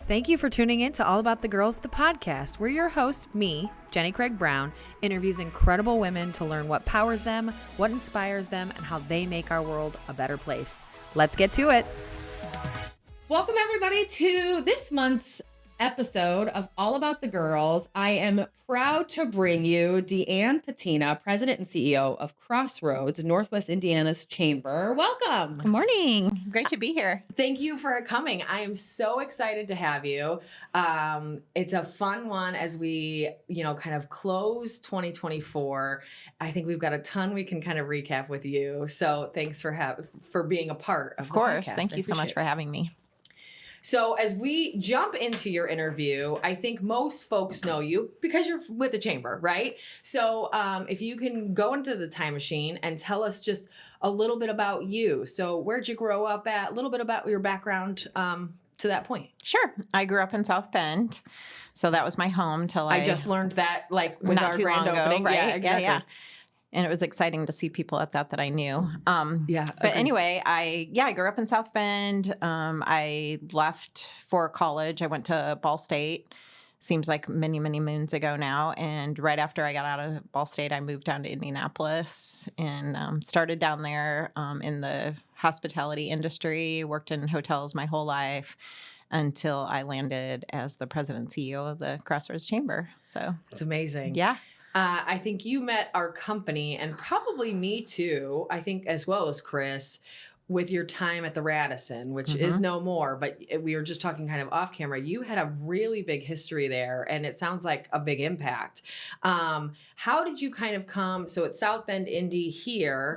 Thank you for tuning in to All About the Girls, the podcast. We're your host, me, Jenny Craig Brown, interviews incredible women to learn what powers them, what inspires them, and how they make our world a better place. Let's get to it. Welcome, everybody, to this month's episode of All About the Girls. I am proud to bring you Deann Patena, President and CEO of Crossroads, Northwest Indiana's Chamber. Welcome. Good morning. Great to be here. Thank you for coming. I am so excited to have you. It's a fun one as we, kind of close 2024. I think we've got a ton we can kind of recap with you. So thanks for being a part of the podcast. Thank you so much for having me. So as we jump into your interview, I think most folks know you because you're with the Chamber, right? So if you can go into the time machine and tell us just a little bit about you. So where'd you grow up at? A little bit about your background to that point. Sure. I grew up in South Bend. So that was my home till I just learned that with not our too grand long ago, opening. right? Yeah, exactly. Yeah. And it was exciting to see people at that I knew. But anyway, I grew up in South Bend. I left for college. I went to Ball State. Seems like many, many moons ago now. And right after I got out of Ball State, I moved down to Indianapolis and started down there in the hospitality industry, worked in hotels my whole life until I landed as the president and CEO of the Crossroads Chamber. So it's amazing. Yeah. I think you met our company and probably me too, I think as well as Chris, with your time at the Radisson, which is no more, but we were just talking kind of off camera. You had a really big history there and it sounds like a big impact. How did you kind of come? So it's South Bend, Indy here.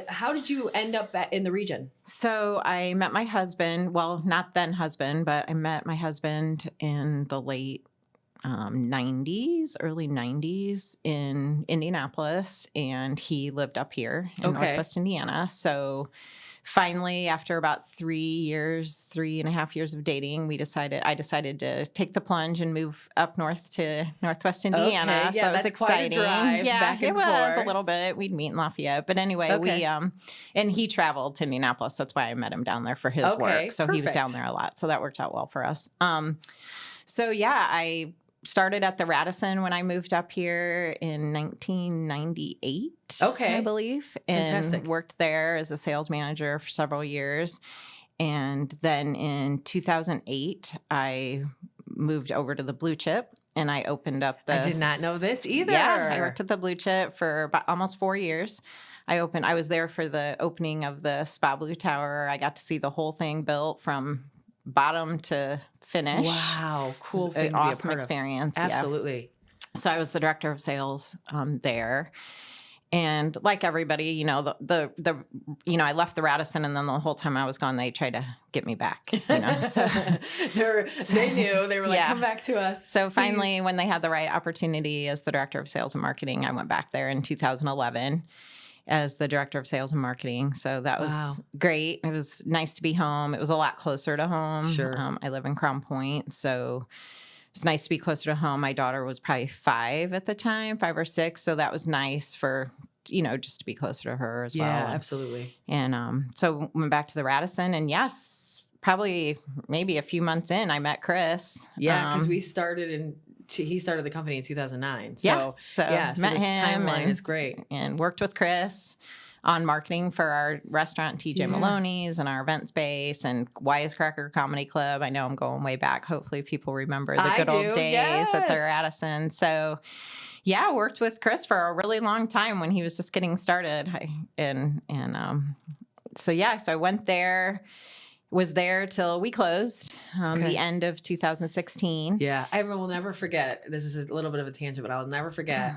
How did you end up in the region? So I met my husband, well, not then husband, but I met my husband in the late 90s, early 90s in Indianapolis, and he lived up here in Northwest Indiana. So finally, after about 3.5 years of dating, I decided to take the plunge and move up north to Northwest Indiana. Okay. Yeah, so it was that's exciting. Quite a drive back and it was forth. a little bit. We'd meet in Lafayette, but anyway, we and he traveled to Indianapolis. That's why I met him down there for his work. So he was down there a lot. So that worked out well for us. I started at the Radisson when I moved up here in 1998, I believe. Fantastic. And worked there as a sales manager for several years. And then in 2008, I moved over to the Blue Chip and I opened up I did not know this either. Yeah, I worked at the Blue Chip for about almost 4 years. I was there for the opening of the Spa Blue Tower. I got to see the whole thing built from bottom to finish. Wow, cool thing. An awesome experience. Absolutely. Yeah. So I was the director of sales there. And like everybody, I left the Radisson and then the whole time I was gone, they tried to get me back, so they knew, they were like, come back to us. So finally, when they had the right opportunity as the director of sales and marketing, I went back there in 2011 as the director of sales and marketing. So that was great. It was nice to be home. It was a lot closer to home. Sure. I live in Crown Point, so it was nice to be closer to home. My daughter was probably 5 at the time, 5 or 6. So that was nice for, just to be closer to her as well. Yeah, absolutely. And so went back to the Radisson and probably maybe a few months in, I met Chris. Yeah, because he started the company in 2009. So met him. Timeline is great. And worked with Chris on marketing for our restaurant, TJ Maloney's, and our event space, and Wisecracker Comedy Club. I know I'm going way back. Hopefully people remember the good old days at the Radisson. So, worked with Chris for a really long time when he was just getting started. So I went there. Was there till we closed, the end of 2016. Yeah, I will never forget. This is a little bit of a tangent, but I'll never forget.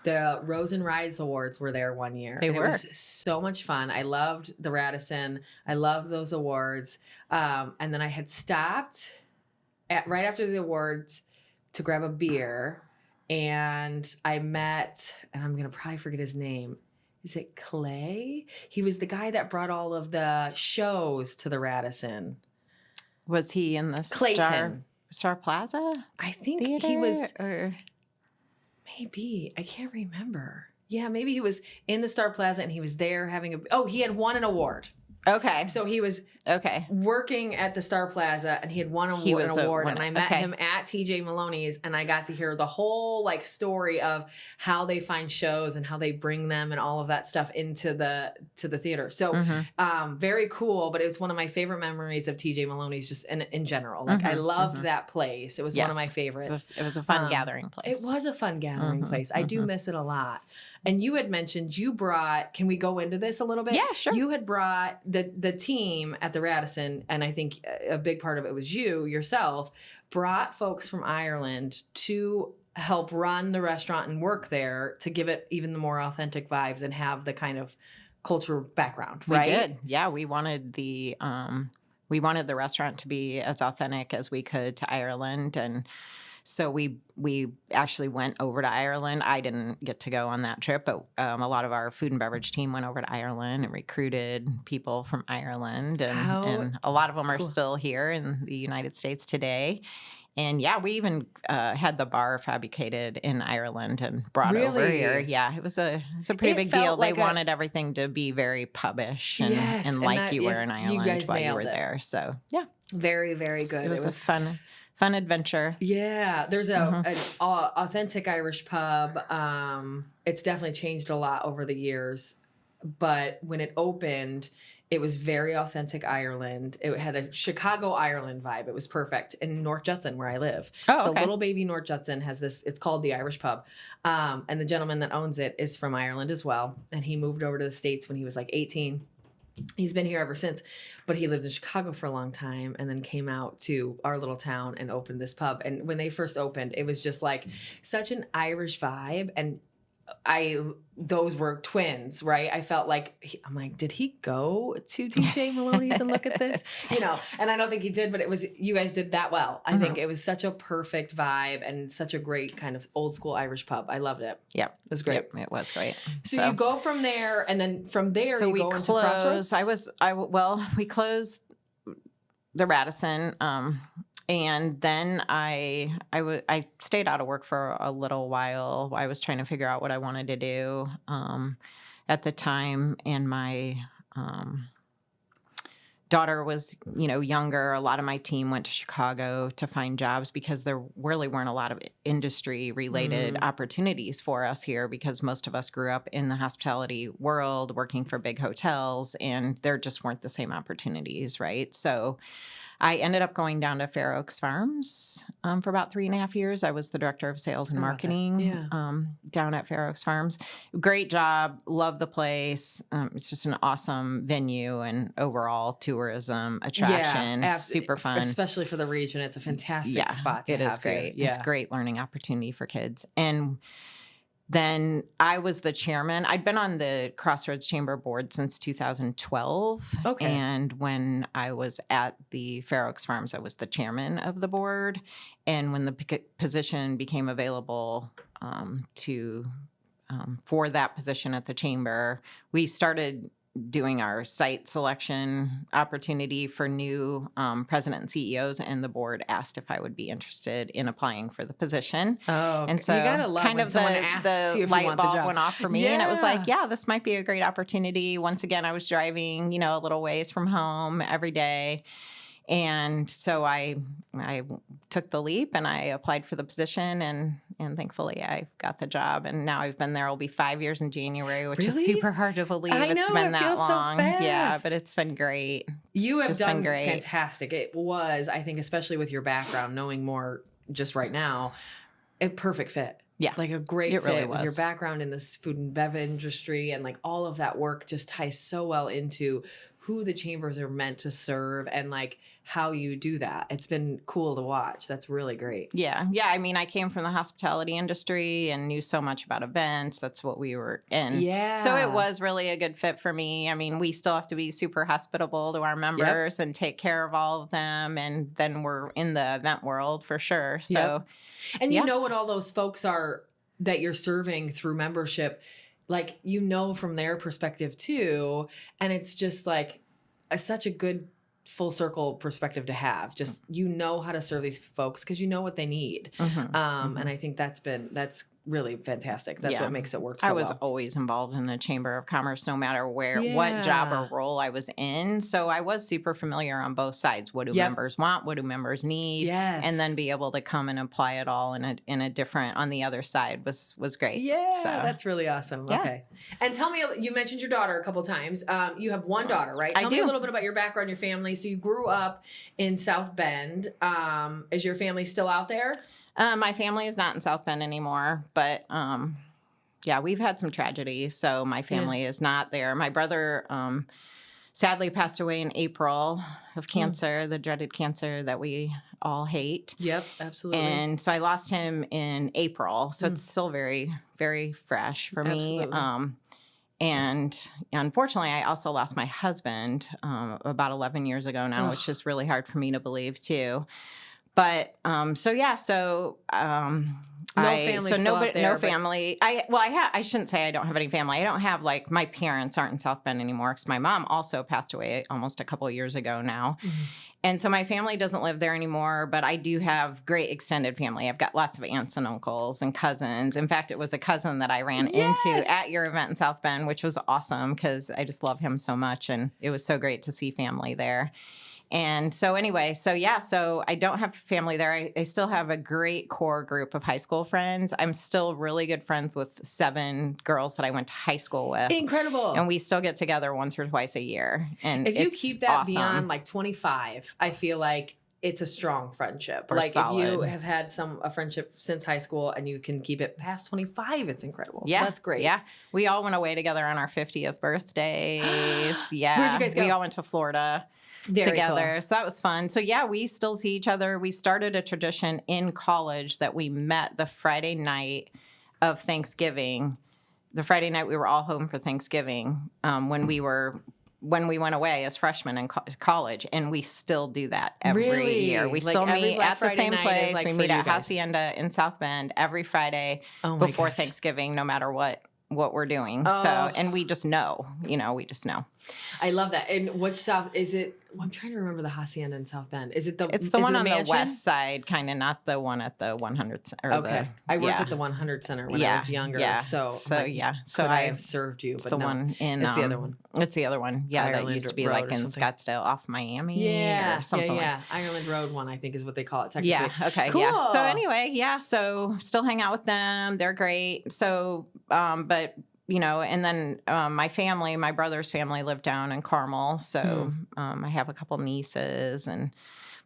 The Rose and Rise Awards were there one year. They were. It was so much fun. I loved the Radisson. I loved those awards. And then I had stopped right after the awards to grab a beer. And I met, and I'm going to probably forget his name. Is it Clay? He was the guy that brought all of the shows to the Radisson. Was he in the Star Plaza? I think theater, he was. Or maybe. I can't remember. Yeah, maybe he was in the Star Plaza and he was there having he had won an award. Okay. So he was Okay. working at the Star Plaza, and he had won an award, and I met him at TJ Maloney's, and I got to hear the whole like story of how they find shows and how they bring them and all of that stuff into the theater. So very cool, but it was one of my favorite memories of TJ Maloney's just in general. Like I loved that place. It was one of my favorites. It was a fun gathering place. It was a fun gathering place. I do miss it a lot. And you had mentioned you brought, can we go into this a little bit? Yeah, sure. You had brought the team at the Radisson, and I think a big part of it was you yourself, brought folks from Ireland to help run the restaurant and work there to give it even the more authentic vibes and have the kind of cultural background, right? We did. Yeah, we wanted the restaurant to be as authentic as we could to Ireland, and so we actually went over to Ireland. I didn't get to go on that trip, but a lot of our food and beverage team went over to Ireland and recruited people from Ireland, and a lot of them are still here in the United States today. And yeah, we even had the bar fabricated in Ireland and brought over here. Yeah, it was a pretty big deal. They wanted everything to be very pubbish and like you were in Ireland while you were there. So yeah, very, very good. It was a fun adventure. Yeah, there's an authentic Irish pub. It's definitely changed a lot over the years, but when it opened, it was very authentic Ireland. It had a Chicago, Ireland vibe. It was perfect in North Judson, where I live. So little baby North Judson has this, it's called the Irish Pub. And the gentleman that owns it is from Ireland as well. And he moved over to the States when he was like 18. He's been here ever since, but he lived in Chicago for a long time and then came out to our little town and opened this pub. And when they first opened, it was just like such an Irish vibe. And those were twins, right? I felt like, I'm like, did he go to TJ Maloney's and look at this? And I don't think he did, but you guys did that well. I think it was such a perfect vibe and such a great kind of old school Irish pub. I loved it. Yep. It was great. Yep, it was great. So you go from there, and then from there you go into Crossroads? We closed the Radisson, and then I stayed out of work for a little while. I was trying to figure out what I wanted to do at the time, and my daughter was, younger. A lot of my team went to Chicago to find jobs because there really weren't a lot of industry-related opportunities for us here, because most of us grew up in the hospitality world working for big hotels, and there just weren't the same opportunities, right? So I ended up going down to Fair Oaks Farms for about 3.5 years. I was the director of sales and marketing down at Fair Oaks Farms. Great job. Love the place. It's just an awesome venue and overall tourism attraction. Yeah, super fun. Especially for the region. It's a fantastic spot to have. It is great. Yeah. It's a great learning opportunity for kids. And then I was the chairman. I'd been on the Crossroads Chamber board since 2012. Okay. And when I was at the Fair Oaks Farms, I was the chairman of the board. And when the position became available for that position at the chamber, we started doing our site selection opportunity for new president and CEOs, and the board asked if I would be interested in applying for the position. Oh, and so you gotta love kind of the light bulb went off for me, and it was like, yeah, this might be a great opportunity. Once again, I was driving, a little ways from home every day. And so I took the leap and I applied for the position, and thankfully I got the job. And now I've been there. It'll be 5 years in January, which is super hard to believe. It's been that long. So yeah, but it's been great. You have done fantastic. It was, I think, especially with your background, knowing more just right now, a perfect fit. Yeah. Like a great fit really with your background in this food and bev industry, and like all of that work just ties so well into who the chambers are meant to serve and like how you do that. It's been cool to watch. That's really great. Yeah. Yeah. I mean, I came from the hospitality industry and knew so much about events. That's what we were in. Yeah. So it was really a good fit for me. I mean, we still have to be super hospitable to our members and take care of all of them. And then we're in the event world for sure. So, and you know what all those folks are that you're serving through membership, like, from their perspective too. And it's just like such a good full circle perspective to have. Just, how to serve these folks because you know what they need. And I think that's really fantastic. That's what makes it work so I was well. always involved in the Chamber of Commerce, no matter what Yeah. job or role I was in. So I was super familiar on both sides. What do members want? What do members need? Yes. And then be able to come and apply it all in a different, on the other side was great. Yeah, So, that's really awesome. Yeah. Okay. And tell me, you mentioned your daughter a couple times. You have one daughter, right? Tell me a little bit about your background, your family. So you grew up in South Bend. Is your family still out there? My family is not in South Bend anymore, but yeah, we've had some tragedy. So my family is not there. My brother sadly passed away in April of cancer, the dreaded cancer that we all hate. Yep, absolutely. And so I lost him in April. So it's still very, very fresh for me. And unfortunately, I also lost my husband about 11 years ago now, which is really hard for me to believe too. But so yeah, so no family. I shouldn't say I don't have any family. I don't have like my parents aren't in South Bend anymore because my mom also passed away almost a couple of years ago now. And so my family doesn't live there anymore, but I do have great extended family. I've got lots of aunts and uncles and cousins. In fact, it was a cousin that I ran into at your event in South Bend, which was awesome because I just love him so much. And it was so great to see family there. And so anyway, so I don't have family there. I still have a great core group of high school friends. I'm still really good friends with 7 girls that I went to high school with. Incredible. And we still get together once or twice a year. And if you keep that awesome. beyond like 25, I feel like it's a strong friendship. Or like solid. if you have had a friendship since high school and you can keep it past 25, it's incredible. Yeah. So that's great. Yeah. We all went away together on our 50th birthdays. Yeah. Where'd you guys go? We all went to Florida. Very together. cool. So that was fun. So yeah, we still see each other. We started a tradition in college that we met the Friday night of Thanksgiving. The Friday night we were all home for Thanksgiving when we went away as freshmen in college, and we still do that every year. We still meet at the same place. We meet at Hacienda in South Bend every Friday before Thanksgiving, no matter what we're doing. So, and we just know, we just know. I love that. And which South is it? Well, I'm trying to remember the Hacienda in South Bend. Is it It's the one on the west side, kind of, not the one at the 100. Okay, I worked at the 100 Center when I was younger. Yeah. So I have served you. But the one in. It's the other one. It's the other one. Yeah, Ireland that used to be Road like in something. Scottsdale off Miami. Yeah, or something. yeah. Ireland Road one, I think, is what they call it technically. Yeah. Okay. Cool. Yeah. So anyway, so still hang out with them. They're great. So, but. And then my brother's family lived down in Carmel. So I have a couple nieces and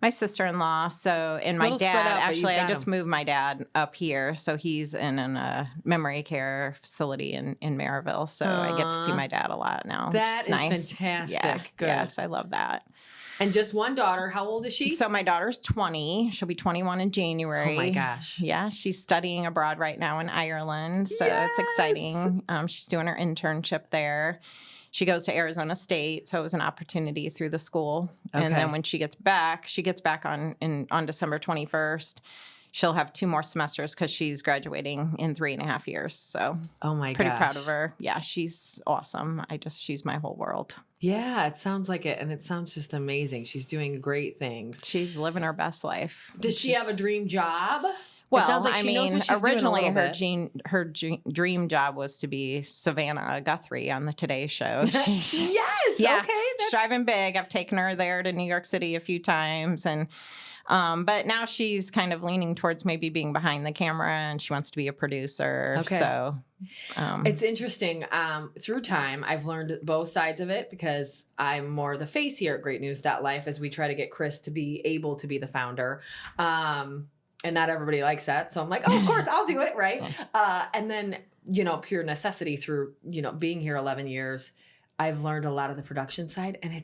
my sister-in-law. So, and my dad, actually, I just moved my dad up here. So he's in a memory care facility in Maryville. So I get to see my dad a lot now. That is nice. fantastic. Yeah. Good. Yes, I love that. And just one daughter. How old is she? So my daughter's 20. She'll be 21 in January. Oh my gosh. Yeah, she's studying abroad right now in Ireland. So it's exciting. She's doing her internship there. She goes to Arizona State, so it was an opportunity through the school. Okay. And then when she gets back on December 21st. She'll have 2 more semesters because she's graduating in 3.5 years. So, oh my pretty proud of her. Yeah, she's awesome. She's my whole world. Yeah, it sounds like it, and it sounds just amazing. She's doing great things. She's living her best life. Does she have a dream job? Well, it sounds like she knows what she's originally doing a little bit. her dream job was to be Savannah Guthrie on the Today Show. Yes. Yeah, okay. She's driving big. I've taken her there to New York City a few times, and but now she's kind of leaning towards maybe being behind the camera, and she wants to be a producer. Okay. So it's interesting. Through time, I've learned both sides of it because I'm more the face here at greatnews.life as we try to get Chris to be able to be the founder. And not everybody likes that. So I'm like, oh, of course, I'll do it, right? And then, pure necessity through, being here 11 years, I've learned a lot of the production side. And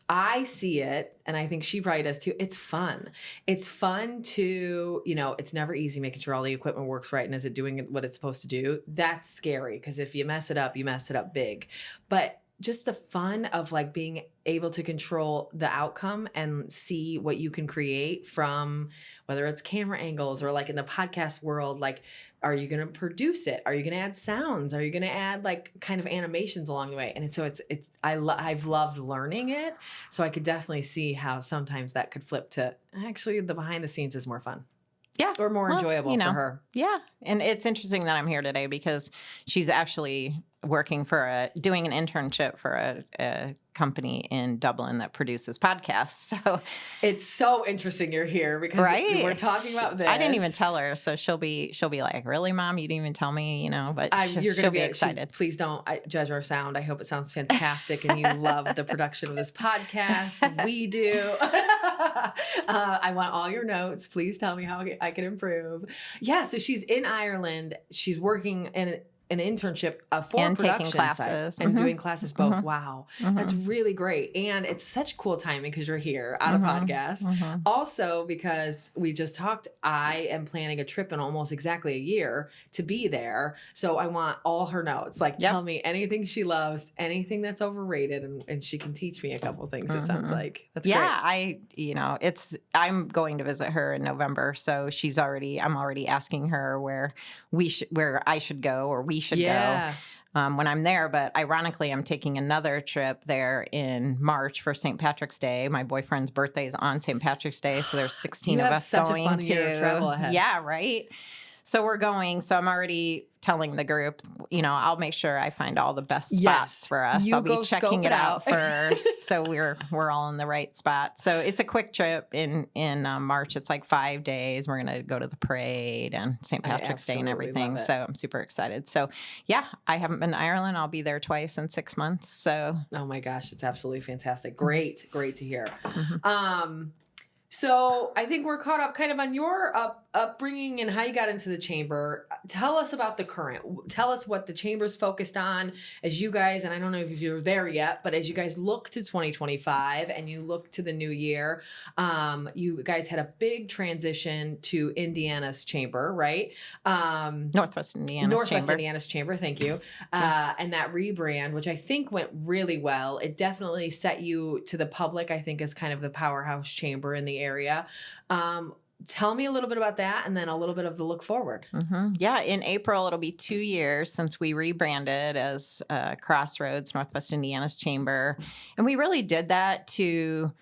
I see it, and I think she probably does too. It's fun. It's fun to, it's never easy making sure all the equipment works right and is it doing what it's supposed to do. That's scary because if you mess it up big. But just the fun of like being able to control the outcome and see what you can create from whether it's camera angles or like in the podcast world, like, are you going to produce it? Are you going to add sounds? Are you going to add like kind of animations along the way? And I've loved learning it. So I could definitely see how sometimes that could flip to actually the behind the scenes is more fun. Yeah. Or more Well, enjoyable for her. Yeah. And it's interesting that I'm here today because she's actually working doing an internship for a company in Dublin that produces podcasts. So it's so interesting you're here because we're talking about this. I didn't even tell her. So she'll be like, really, Mom? You didn't even tell me, but she'll be excited. Please don't judge our sound. I hope it sounds fantastic and you love the production of this podcast. We do. I want all your notes. Please tell me how I can improve. Yeah. So she's in Ireland. She's working in an internship for and production taking classes and doing classes both. Wow. That's really great. And it's such cool timing because you're here on a podcast. Also, because we just talked, I am planning a trip in almost exactly a year to be there. So I want all her notes. Like, tell me anything she loves, anything that's overrated, and she can teach me a couple things, it sounds like. That's great. I'm going to visit her in November. So I'm already asking her where I should go or we should go when I'm there. But ironically, I'm taking another trip there in March for St. Patrick's Day. My boyfriend's birthday is on St. Patrick's Day. So there's 16 of us going to travel ahead. Yeah, right. So we're going. So I'm already telling the group, I'll make sure I find all the best spots for us. I'll be checking it out first. So we're all in the right spot. So it's a quick trip in March. It's like 5 days. We're going to go to the parade and St. Patrick's Day and everything. So I'm super excited. So yeah, I haven't been to Ireland. I'll be there twice in 6 months. So. Oh my gosh, it's absolutely fantastic. Great to hear. So I think we're caught up kind of on your upbringing and how you got into the chamber. Tell us about the current. Tell us what the chamber's focused on as you guys, and I don't know if you're there yet, but as you guys look to 2025 and you look to the new year, you guys had a big transition to Indiana's chamber, right? Northwest Indiana's chamber, thank you. And that rebrand, which I think went really well. It definitely set you to the public, I think, as kind of the powerhouse chamber in the area. Tell me a little bit about that and then a little bit of the look forward. Yeah, in April, it'll be 2 years since we rebranded as Crossroads, Northwest Indiana's chamber. And we really did that to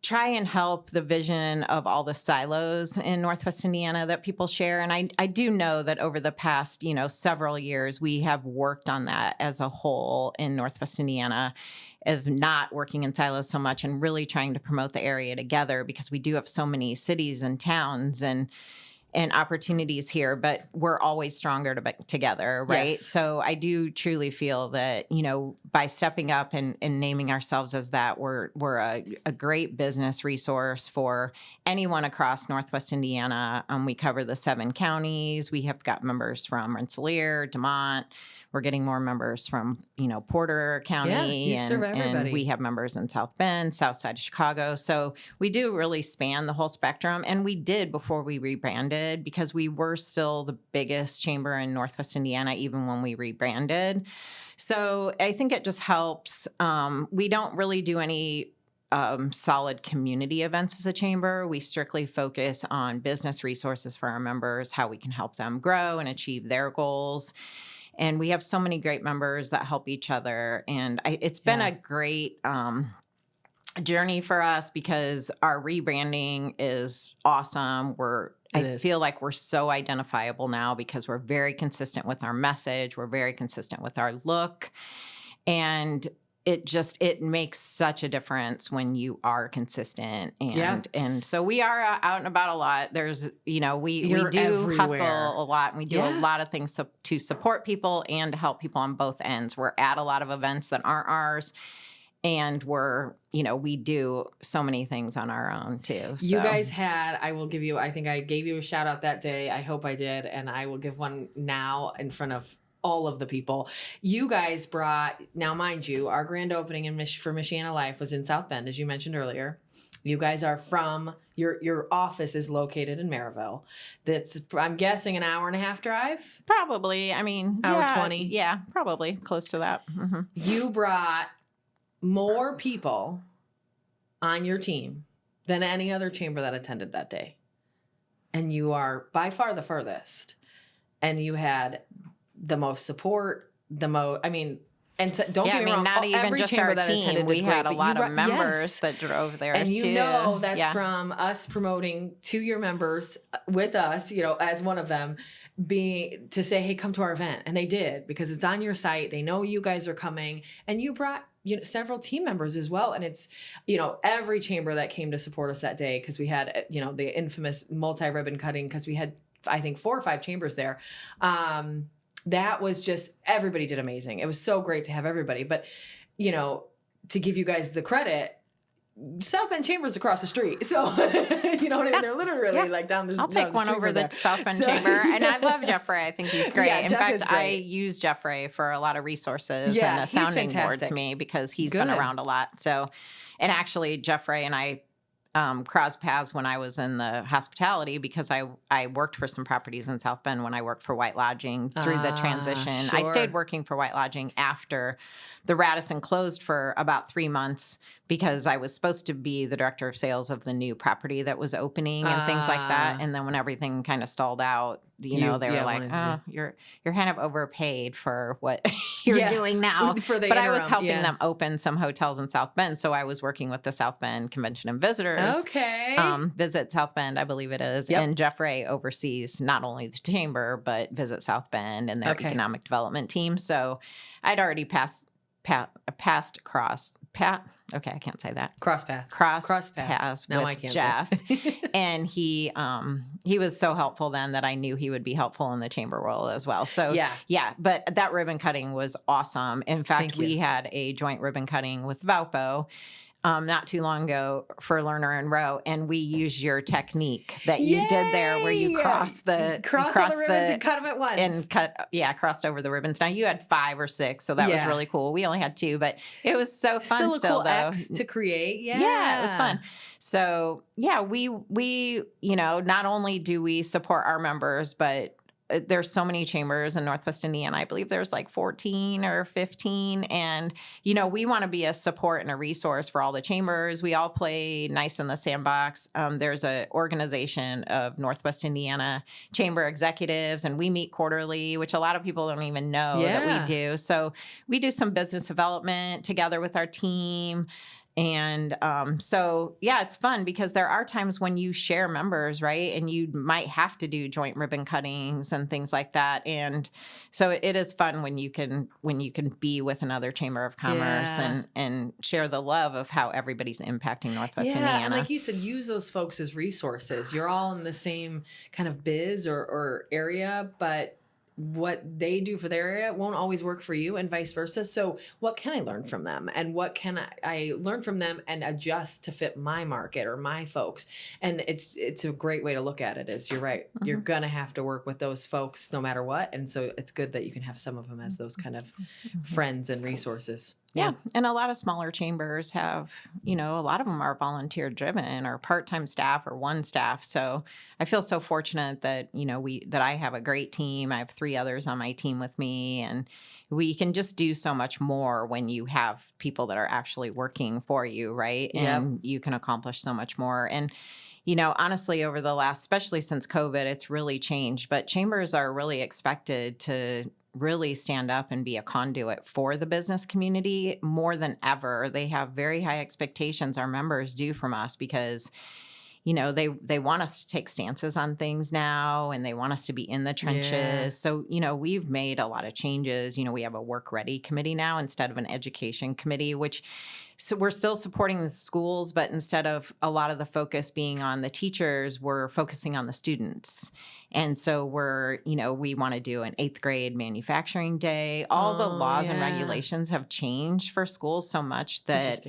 try and help the vision of all the silos in Northwest Indiana that people share. And I do know that over the past, several years, we have worked on that as a whole in Northwest Indiana, of not working in silos so much and really trying to promote the area together, because we do have so many cities and towns and opportunities here, but we're always stronger together, right? Yes. So I do truly feel that, by stepping up and naming ourselves as that, we're a great business resource for anyone across Northwest Indiana. We cover the 7 counties. We have got members from Rensselaer, DeMont. We're getting more members from, Porter County. Yeah, you serve everybody. And we have members in South Bend, South Side of Chicago. So we do really span the whole spectrum. And we did before we rebranded, because we were still the biggest chamber in Northwest Indiana, even when we rebranded. So I think it just helps. We don't really do any solid community events as a chamber. We strictly focus on business resources for our members, how we can help them grow and achieve their goals. And we have so many great members that help each other. And it's been a great journey for us, because our rebranding is awesome. I feel like we're so identifiable now because we're very consistent with our message. We're very consistent with our look. And it makes such a difference when you are consistent. And so we are out and about a lot. There's, we do everywhere. hustle a lot, and we do a lot of things to support people and to help people on both ends. We're at a lot of events that aren't ours. And we do so many things on our own too. So. You guys I think I gave you a shout out that day. I hope I did. And I will give one now in front of all of the people. You guys brought, now mind you, our grand opening for Michiana Life was in South Bend, as you mentioned earlier. You guys are from, your office is located in Maryville. That's, I'm guessing, an hour and a half drive? Probably. Hour 20? Yeah, probably close to that. Mm-hmm. You brought more people on your team than any other chamber that attended that day. And you are by far the furthest. And you had the most support, And so, don't get me wrong, not even every just chamber our that team. attended We did had great, a but lot of members yes. that drove there and too. you know that's from us promoting to your members with us, as one of them, being to say, hey, come to our event. And they did, because it's on your site. They know you guys are coming, and you brought several team members as well. And it's, every chamber that came to support us that day, because we had, the infamous multi-ribbon cutting, because we had, I think, 4 or 5 chambers there. That was just, everybody did amazing. It was so great to have everybody. But, to give you guys the credit, South Bend Chamber's across the street. So, you know what I mean? They're literally like down the I'll take one over the South Bend Chamber. And I love Jeffrey. I think he's great. Yeah, in Jeff fact, is great. I use Jeffrey for a lot of resources Yeah, and a he's sounding board fantastic. to me, because he's Good. been around a lot. So, and actually Jeffrey and I crossed paths when I was in the hospitality, because I worked for some properties in South Bend when I worked for White Lodging through the transition. I Sure. stayed working for White Lodging after the Radisson closed for about 3 months, because I was supposed to be the director of sales of the new property that was opening and things like that. And then when everything kind of stalled out, they were like, oh, you're kind of overpaid for what you're doing now. For the but I was interim, helping them open some hotels in South Bend. So I was working with the South Bend Convention and Visitors. Okay. Visit South Bend, I believe it is. Yep. And Jeffrey oversees not only the chamber, but Visit South Bend and their economic development team. So I'd already cross paths Now with Jeff. And he was so helpful then that I knew he would be helpful in the chamber world as well. So but that ribbon cutting was awesome. In fact, we had a joint ribbon cutting with Valpo not too long ago for Lerner and Rowe, and we used your technique that you did there, where you cross all the ribbons and cut them at once, and crossed over the ribbons. Now you had 5 or 6, so that was really cool. We only had 2, but it was so fun. Still a cool X to create. Yeah, it was fun. So we not only do we support our members, but there's so many chambers in Northwest Indiana. I believe there's like 14 or 15. And, we want to be a support and a resource for all the chambers. We all play nice in the sandbox. There's an organization of Northwest Indiana chamber executives, and we meet quarterly, which a lot of people don't even know that we do. So we do some business development together with our team. And it's fun, because there are times when you share members, right? And you might have to do joint ribbon cuttings and things like that. And so it is fun when you can be with another chamber of commerce and share the love of how everybody's impacting Northwest Indiana. And like you said, use those folks as resources. You're all in the same kind of biz or area, but what they do for their area won't always work for you, and vice versa. So what can I learn from them, and what can I learn from them and adjust to fit my market or my folks? And it's a great way to look at it. Is you're right. Mm-hmm. You're going to have to work with those folks no matter what. And so it's good that you can have some of them as those kind of friends and resources. Yeah. And a lot of smaller chambers have, a lot of them are volunteer driven or part-time staff or one staff. So I feel so fortunate that, that I have a great team. I have 3 others on my team with me, and we can just do so much more when you have people that are actually working for you, right? And you can accomplish so much more. And honestly, over the last, especially since COVID, it's really changed, but chambers are really expected to really stand up and be a conduit for the business community more than ever. They have very high expectations, our members do, from us, because they want us to take stances on things now, and they want us to be in the trenches. Yeah. So, we've made a lot of changes. We have a work ready committee now instead of an education committee, so we're still supporting the schools, but instead of a lot of the focus being on the teachers, we're focusing on the students. And so we want to do an 8th grade manufacturing day. All the laws and regulations have changed for schools so much that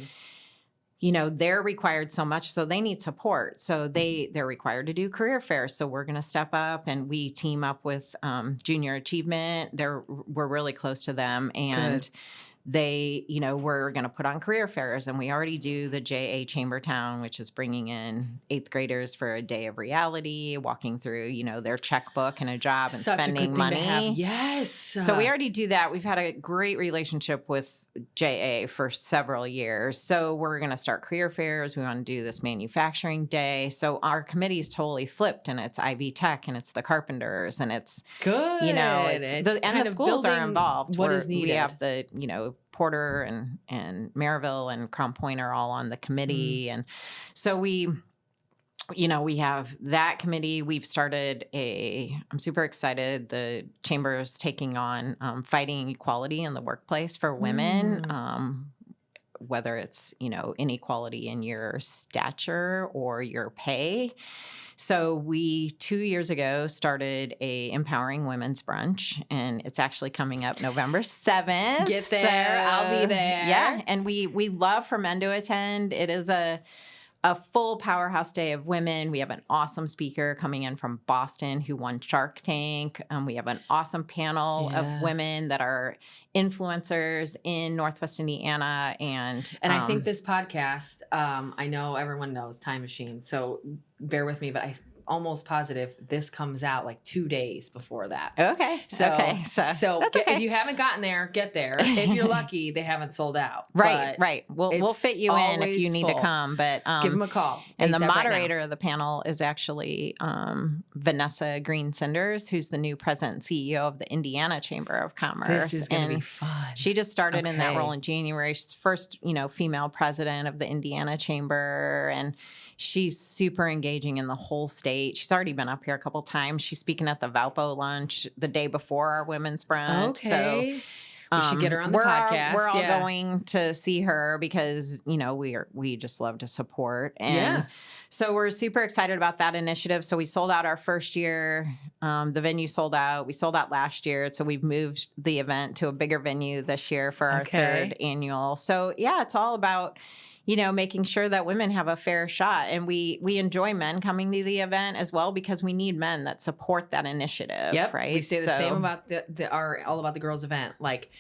they're required so much, so they need support. So they're required to do career fairs. So we're going to step up, and we team up with Junior Achievement. We're really close to them, and good. We're going to put on career fairs, and we already do the JA Chambertown, which is bringing in 8th graders for a day of reality, walking through, their checkbook and a job and spending money. Yes. So we already do that. We've had a great relationship with JA for several years. So we're going to start career fairs. We want to do this manufacturing day. So our committee's totally flipped, and it's Ivy Tech, and it's the carpenters, and it's good. And the schools are involved. What is needed. We have the, Porter and Maryville and Crown Point are all on the committee. And so we have that committee. We've started I'm super excited. The Chamber is taking on fighting equality in the workplace for women, whether it's, inequality in your stature or your pay. So we 2 years ago started a Empowering Women's Brunch, and it's actually coming up November 7th. Get there. I'll be there. Yeah. And we love for men to attend. It is a full powerhouse day of women. We have an awesome speaker coming in from Boston who won Shark Tank. We have an awesome panel of women that are influencers in Northwest Indiana. And I think this podcast, I know everyone knows Time Machine, so bear with me, but I'm almost positive this comes out like 2 days before that. Okay. So that's okay. If you haven't gotten there, get there. If you're lucky, they haven't sold out. Right. We'll fit you in if you need to come, but give them a call. And the moderator of the panel is actually Vanessa Green Cinders, who's the new president and CEO of the Indiana Chamber of Commerce. This is going to be fun. She just started in that role in January. She's the first, female president of the Indiana Chamber, and she's super engaging in the whole state. She's already been up here a couple times. She's speaking at the Valpo lunch the day before our women's brunch. Okay. So we should get her on the podcast. We're all going to see her because, we just love to support. And so we're super excited about that initiative. So we sold out our first year. The venue sold out. We sold out last year. So we've moved the event to a bigger venue this year for our third annual. So it's all about making sure that women have a fair shot. And we enjoy men coming to the event as well because we need men that support that initiative, right? We say the same about our All About the Girls event. Like,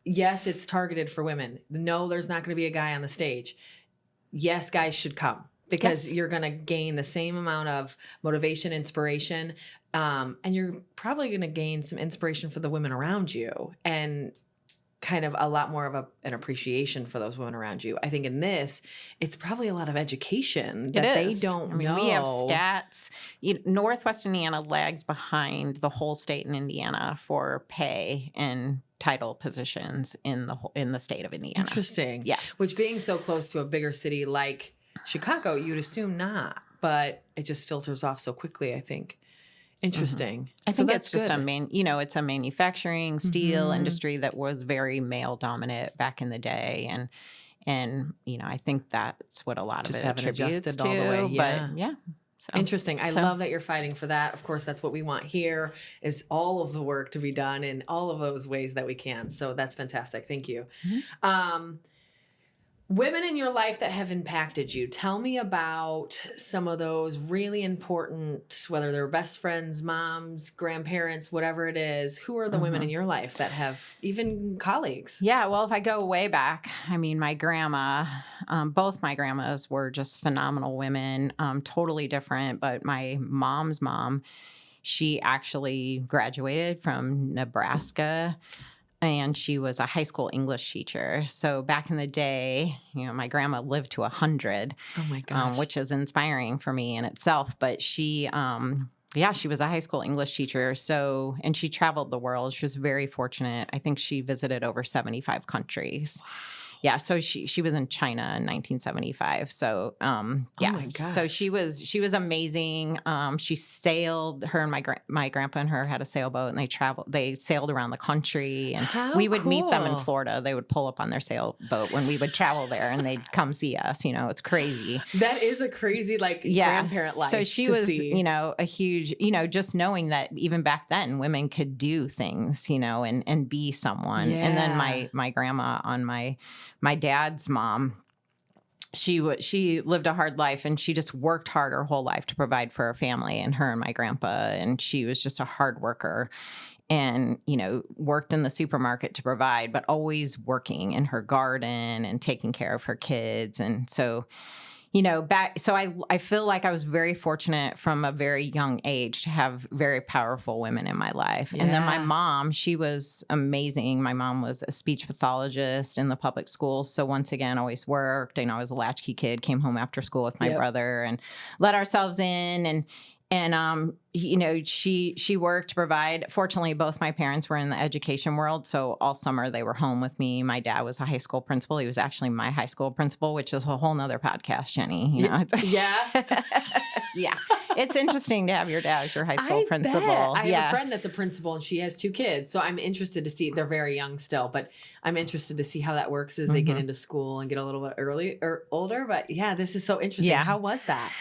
yes, it's targeted for women. No, there's not going to be a guy on the stage. Yes, guys should come because you're going to gain the same amount of motivation, inspiration, and you're probably going to gain some inspiration for the women around you and kind of a lot more of an appreciation for those women around you. I think in this, it's probably a lot of education that they don't know. We have stats. Northwest Indiana lags behind the whole state in Indiana for pay and title positions in the state of Indiana. Interesting. Yeah. Which being so close to a bigger city like Chicago, you'd assume not, but it just filters off so quickly, I think. Interesting. I think it's just it's a manufacturing steel industry that was very male dominant back in the day. And I think that's what a lot just of it attributes to. All the way. But So, interesting. I love that you're fighting for that. Of course, that's what we want here is all of the work to be done in all of those ways that we can. So that's fantastic. Thank you. Women in your life that have impacted you. Tell me about some of those really important, whether they're best friends, moms, grandparents, whatever it is. Who are the women in your life that have, even colleagues? Yeah, well, if I go way back, my grandma, both my grandmas were just phenomenal women, totally different. But my mom's mom, she actually graduated from Nebraska. And she was a high school English teacher. So back in the day, my grandma lived to 100. Oh my gosh. Which is inspiring for me in itself. But she, she was a high school English teacher. So, and she traveled the world. She was very fortunate. I think she visited over 75 countries. Wow. Yeah, so she was in China in 1975. So Oh my gosh. So she was amazing. She sailed. Her and my grandpa and her had a sailboat, and they sailed around the country. And we would meet them in Florida. They would pull up on their sailboat when we would travel there, and they'd come see us. It's crazy. That is a crazy grandparent life. So she was a huge just knowing that even back then women could do things and be someone. And then my grandma on my dad's mom, she lived a hard life, and she just worked hard her whole life to provide for her family and her and my grandpa. And she was just a hard worker and, worked in the supermarket to provide, but always working in her garden and taking care of her kids. And so, I feel like I was very fortunate from a very young age to have very powerful women in my life. Yeah. And then my mom, she was amazing. My mom was a speech pathologist in the public schools. So once again, always worked. I was a latchkey kid, came home after school with my brother and let ourselves in. And, she worked to provide. Fortunately, both my parents were in the education world. So all summer they were home with me. My dad was a high school principal. He was actually my high school principal, which is a whole nother podcast, Jenny. Yeah. Yeah. It's interesting to have your dad as your high school principal. Bet. I have a friend that's a principal and she has 2 kids. So I'm interested to see, they're very young still, but I'm interested to see how that works as they get into school and get a little bit early or older. But yeah, this is so interesting. Yeah. How was that?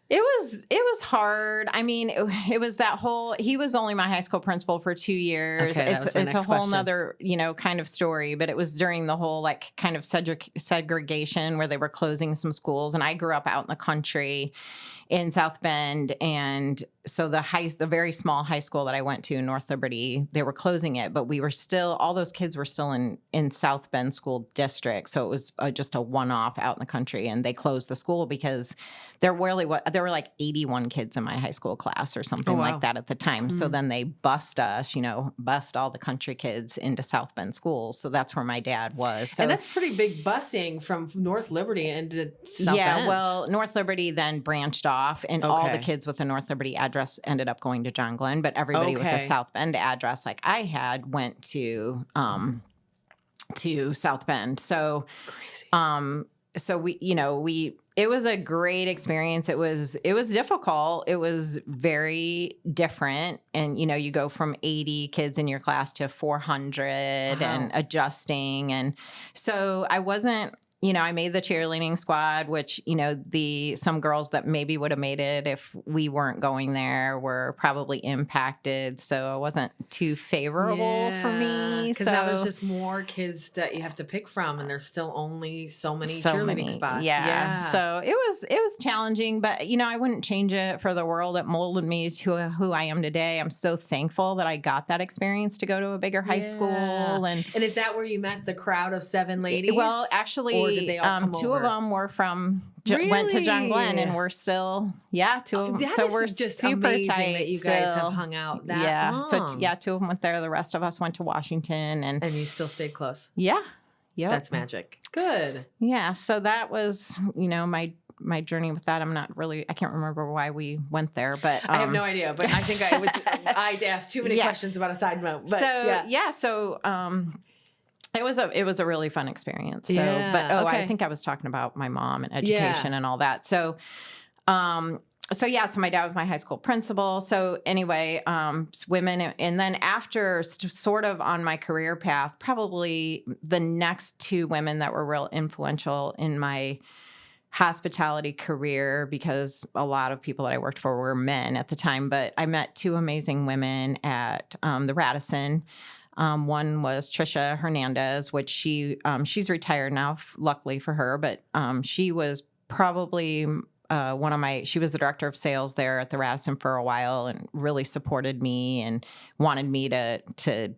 It was hard. I mean, it was that whole, he was only my high school principal for 2 years. Okay, it's a whole nother, kind of story, but it was during the whole like kind of segregation where they were closing some schools. And I grew up out in the country in South Bend. And so the very small high school that I went to, North Liberty, they were closing it, but we were still, all those kids were still in South Bend school district. So it was just a one-off out in the country, and they closed the school because there were like 81 kids in my high school class or something like that at the time. So then they bust all the country kids into South Bend schools. So that's where my dad was. So, and that's pretty big busing from North Liberty into South Bend. Well, North Liberty then branched off, and all the kids with the North Liberty address ended up going to John Glenn, but everybody with the South Bend address like I had went to South Bend. So crazy. So it was a great experience. It was difficult. It was very different. And, you go from 80 kids in your class to 400 and adjusting. And so I wasn't, I made the cheerleading squad, which, some girls that maybe would have made it if we weren't going there were probably impacted. So it wasn't too favorable for me. Because now there's just more kids that you have to pick from, and there's still only so many cheerleading spots. Yeah. So it was challenging, but, I wouldn't change it for the world. It molded me to who I am today. I'm so thankful that I got that experience to go to a bigger high school. And is that where you met the crowd of 7 ladies? Well, actually, did they all come 2 of them were from went to John Glenn, and we're still 2 of them. So we're just super amazing tight. That you guys have hung out that long. So 2 of them went there. The rest of us went to Washington, and you still stayed close. Yeah, yeah, that's magic. Good. Yeah. So that was my journey with that. I can't remember why we went there, but I have no idea. But I think I asked too many questions about a side note. But So it was a really fun experience. So, I think I was talking about my mom and education and all that. So my dad was my high school principal. So anyway, women, and then after sort of on my career path, probably the next 2 women that were real influential in my hospitality career, because a lot of people that I worked for were men at the time, but I met 2 amazing women at the Radisson. One was Trisha Hernandez, which she's retired now, luckily for her, but she was probably she was the director of sales there at the Radisson for a while, and really supported me and wanted me to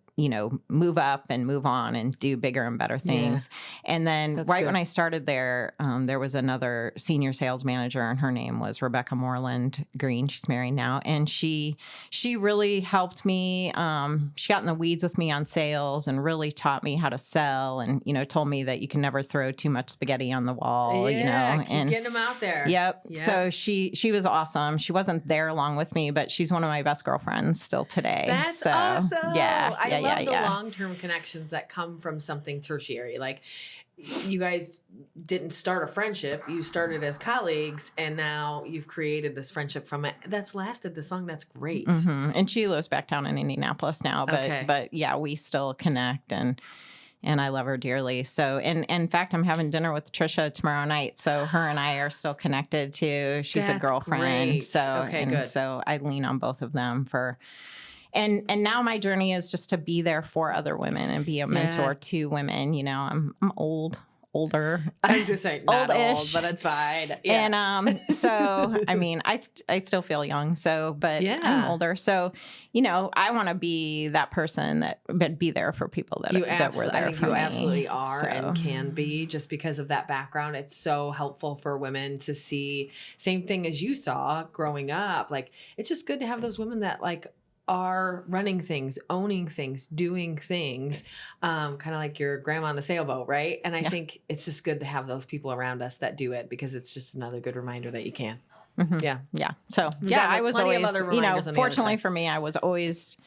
move up and move on and do bigger and better things. Yeah. And then when I started there, there was another senior sales manager, and her name was Rebecca Moreland Green. She's married now. And she really helped me. She got in the weeds with me on sales and really taught me how to sell, and, told me that you can never throw too much spaghetti on the wall, keep getting them out there. Yep. So she was awesome. She wasn't there along with me, but she's one of my best girlfriends still today. That's awesome. I love the long-term connections that come from something tertiary. Like, you guys didn't start a friendship. You started as colleagues, and now you've created this friendship from it. That's lasted this long. That's great. Mm-hmm. And she lives back down in Indianapolis now, but we still connect, and I love her dearly. So, and in fact, I'm having dinner with Trisha tomorrow night. So her and I are still connected too. She's a girlfriend. Great. So, good. So I lean on both of them for. And now my journey is just to be there for other women and be a mentor to women. I'm older. I was just saying, not old-ish, old, but it's fine. Yeah. And so, I mean, I still feel young. So, but I'm older. So, I want to be that person but be there for people that were there for me. You absolutely are and can be, just because of that background. It's so helpful for women to see, same thing as you saw growing up. Like, it's just good to have those women that are running things, owning things, doing things, kind of like your grandma on the sailboat, right? And I think it's just good to have those people around us that do it, because it's just another good reminder that you can. Mhm. Yeah. Yeah. So We've yeah, got, like, I was plenty of always, other reminders on the other fortunately side. for me, I was always,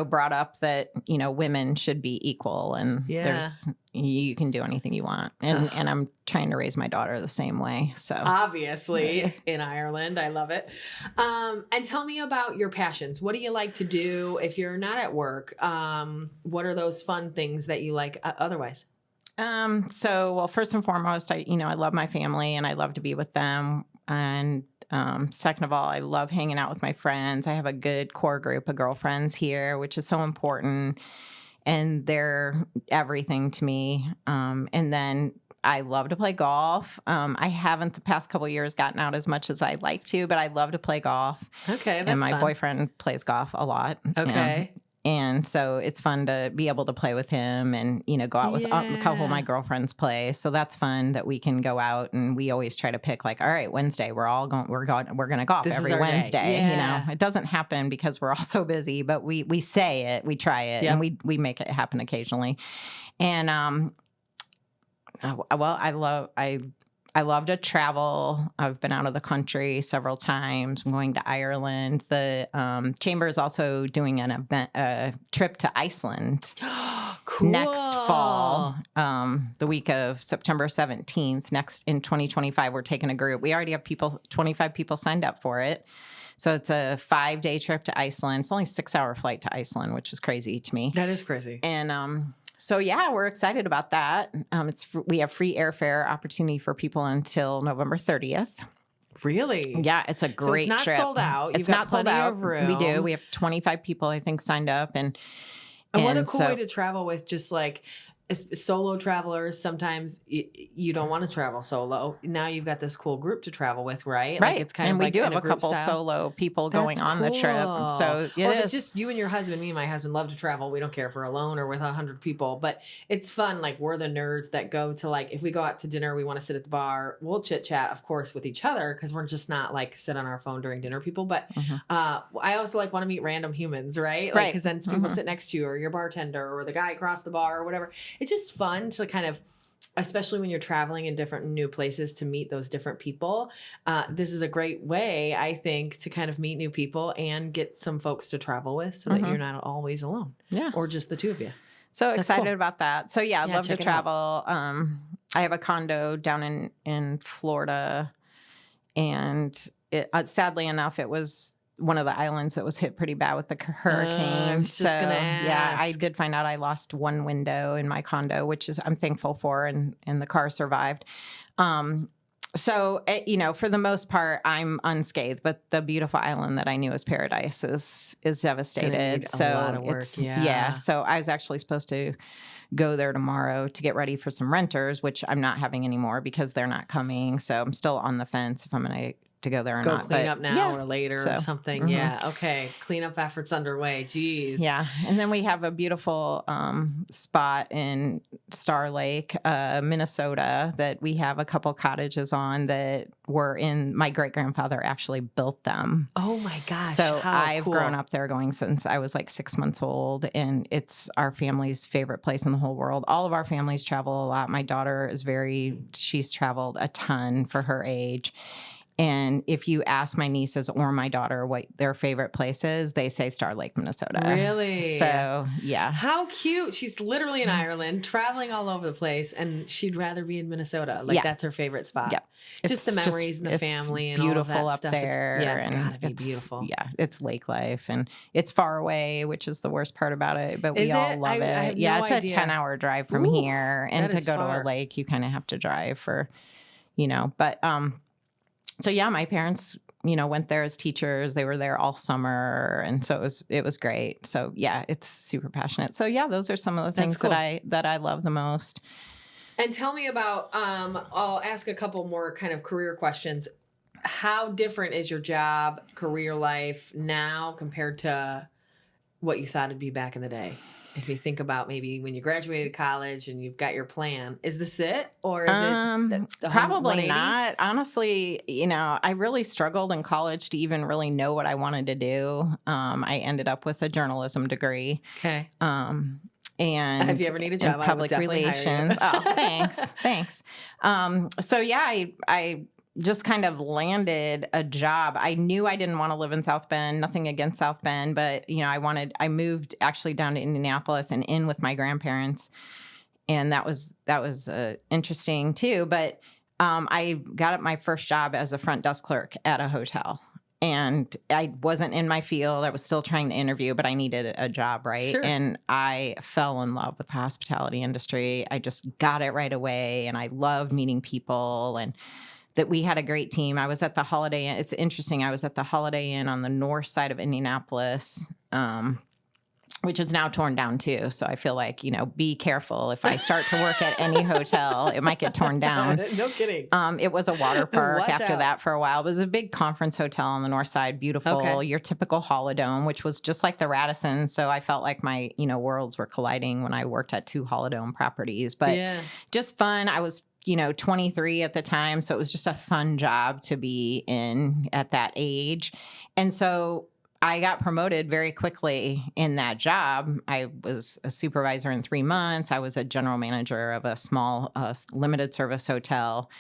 brought up that, women should be equal and Yeah. you can do anything you want. And I'm trying to raise my daughter the same way. So Obviously in Ireland. I love it. And tell me about your passions. What do you like to do if you're not at work? What are those fun things that you like otherwise? Well, first and foremost, I love my family and I love to be with them. And second of all, I love hanging out with my friends. I have a good core group of girlfriends here, which is so important. And they're everything to me. And then I love to play golf. I haven't the past couple of years gotten out as much as I'd like to, but I love to play golf. Okay, that's and my fun. boyfriend plays golf a lot. Okay. And so it's fun to be able to play with him and, go out with a couple of my Yeah. girlfriends play. So that's fun that we can go out and we always try to pick like, all right, Wednesday, we're going to golf This is every our day. Wednesday. Yeah. It doesn't happen because we're all so busy, but we say it, we try it, Yep. and we make it happen occasionally. And, I love to travel. I've been out of the country several times. I'm going to Ireland. The Chamber is also doing an event, a trip to Iceland Cool. next fall, the week of September 17th. Next in 2025, we're taking a group. We already have 25 people signed up for it. So it's a 5-day trip to Iceland. It's only a 6-hour flight to Iceland, which is crazy to me. That is crazy. And so yeah, we're excited about that. We have free airfare opportunity for people until November 30th. Really? Yeah, it's a great So it's not trip. sold out. It's You've got not sold plenty out. of room. We do. We have 25 people, I think, signed up, and what a cool way to travel with just like solo travelers. Sometimes you don't want to travel solo. Now you've got this cool group to travel with, right? Right. Like it's kind and of we like do in have a group couple style. solo people going That's on the trip. cool. So it or if is. it's just you and your husband. Me and my husband love to travel. We don't care if we're alone or with 100 people, but it's fun. Like we're the nerds that go to like, if we go out to dinner, we want to sit at the bar. We'll chit chat, of course, with each other because we're just not like sit on our phone during dinner people. But I also like want to meet random humans, right? Like, because then people sit next to you or your bartender or the guy across the bar or whatever. It's just fun to kind of, especially when you're traveling in different new places, to meet those different people. This is a great way, I think, to kind of meet new people and get some folks to travel with so that you're not always alone. Yes. Or just the two of you. So That's excited cool. about that. So yeah, I'd love to check it out. travel. I have a condo down in Florida, and sadly enough, it was one of the islands that was hit pretty bad with the hurricane. I was just gonna yeah, I ask. did find out I lost one window in my condo, which is I'm thankful for, and the car survived. So, for the most part, I'm unscathed, but the beautiful island that I knew as paradise is devastated. need a So lot of work, yeah. So I was actually supposed to go there tomorrow to get ready for some renters, which I'm not having anymore because they're not coming. So I'm still on the fence if I'm going to go there or Go not. clean But up now yeah, or later so, or something. Yeah. Okay. Cleanup efforts underway. Jeez. Yeah. And then we have a beautiful spot in Star Lake, Minnesota, that we have a couple cottages on that were my great-grandfather actually built them. Oh my gosh. So how I've cool. grown up there going since I was like 6 months old, and it's our family's favorite place in the whole world. All of our families travel a lot. My daughter she's traveled a ton for her age. And if you ask my nieces or my daughter what their favorite place is, they say Star Lake, Minnesota. Really? So, yeah. How cute. She's literally in Ireland, traveling all over the place, and she'd rather be in Minnesota. Like, Yeah. that's her favorite spot. Yeah. Just the memories and the family and beautiful all of that up stuff. there. It's gotta be beautiful. Yeah, it's lake life, and it's far away, which is the worst part about it. But Is we all it? love I it. have Yeah, no it's idea. a 10-hour drive from Oof, here, and that to is go to far. a lake, you kind of have to drive for, But so yeah, my parents, went there as teachers. They were there all summer, and so it was great. So yeah, it's super passionate. So yeah, those are some of the things cool. that I love the most. And tell me about, I'll ask a couple more kind of career questions. How different is your job, career life now compared to what you thought it'd be back in the day? If you think about maybe when you graduated college and you've got your plan, is this it? Or is it Probably 180? not. Honestly, I really struggled in college to even really know what I wanted to do. I ended up with a journalism degree. Okay. And If you ever need a job, in I would public definitely hire you. relations. Oh, thanks. So yeah, I just kind of landed a job. I knew I didn't want to live in South Bend, nothing against South Bend, but I moved actually down to Indianapolis and in with my grandparents. And that was interesting too. But I got my first job as a front desk clerk at a hotel. And I wasn't in my field. I was still trying to interview, but I needed a job, right? Sure. And I fell in love with the hospitality industry. I just got it right away. And I love meeting people, and that we had a great team. I was at the Holiday Inn. It's interesting. I was at the Holiday Inn on the north side of Indianapolis, which is now torn down too. So I feel like, be careful. If I start to work at any hotel, it might get torn down. No kidding. It was a water park Watch after out. that for a while. It was a big conference hotel on the north side. Beautiful. Okay. Your typical Holodome, which was just like the Radisson. So I felt like my, worlds were colliding when I worked at 2 Holodome properties. But just fun. I was 23 at the time. So it was just a fun job to be in at that age. And so I got promoted very quickly in that job. I was a supervisor in 3 months. I was a general manager of a small limited service hotel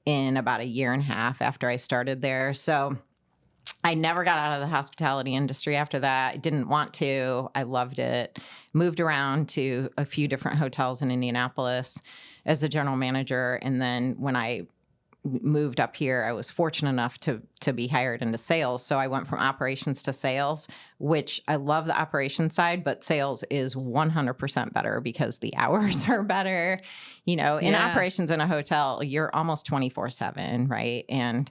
in about a year and a half after I started there. So I never got out of the hospitality industry after that. I didn't want to. I loved it. Moved around to a few different hotels in Indianapolis as a general manager. And then when I moved up here, I was fortunate enough to be hired into sales. So I went from operations to sales, which I love the operations side, but sales is 100% better because the hours are better. In operations in a hotel, you're almost 24/7, right? And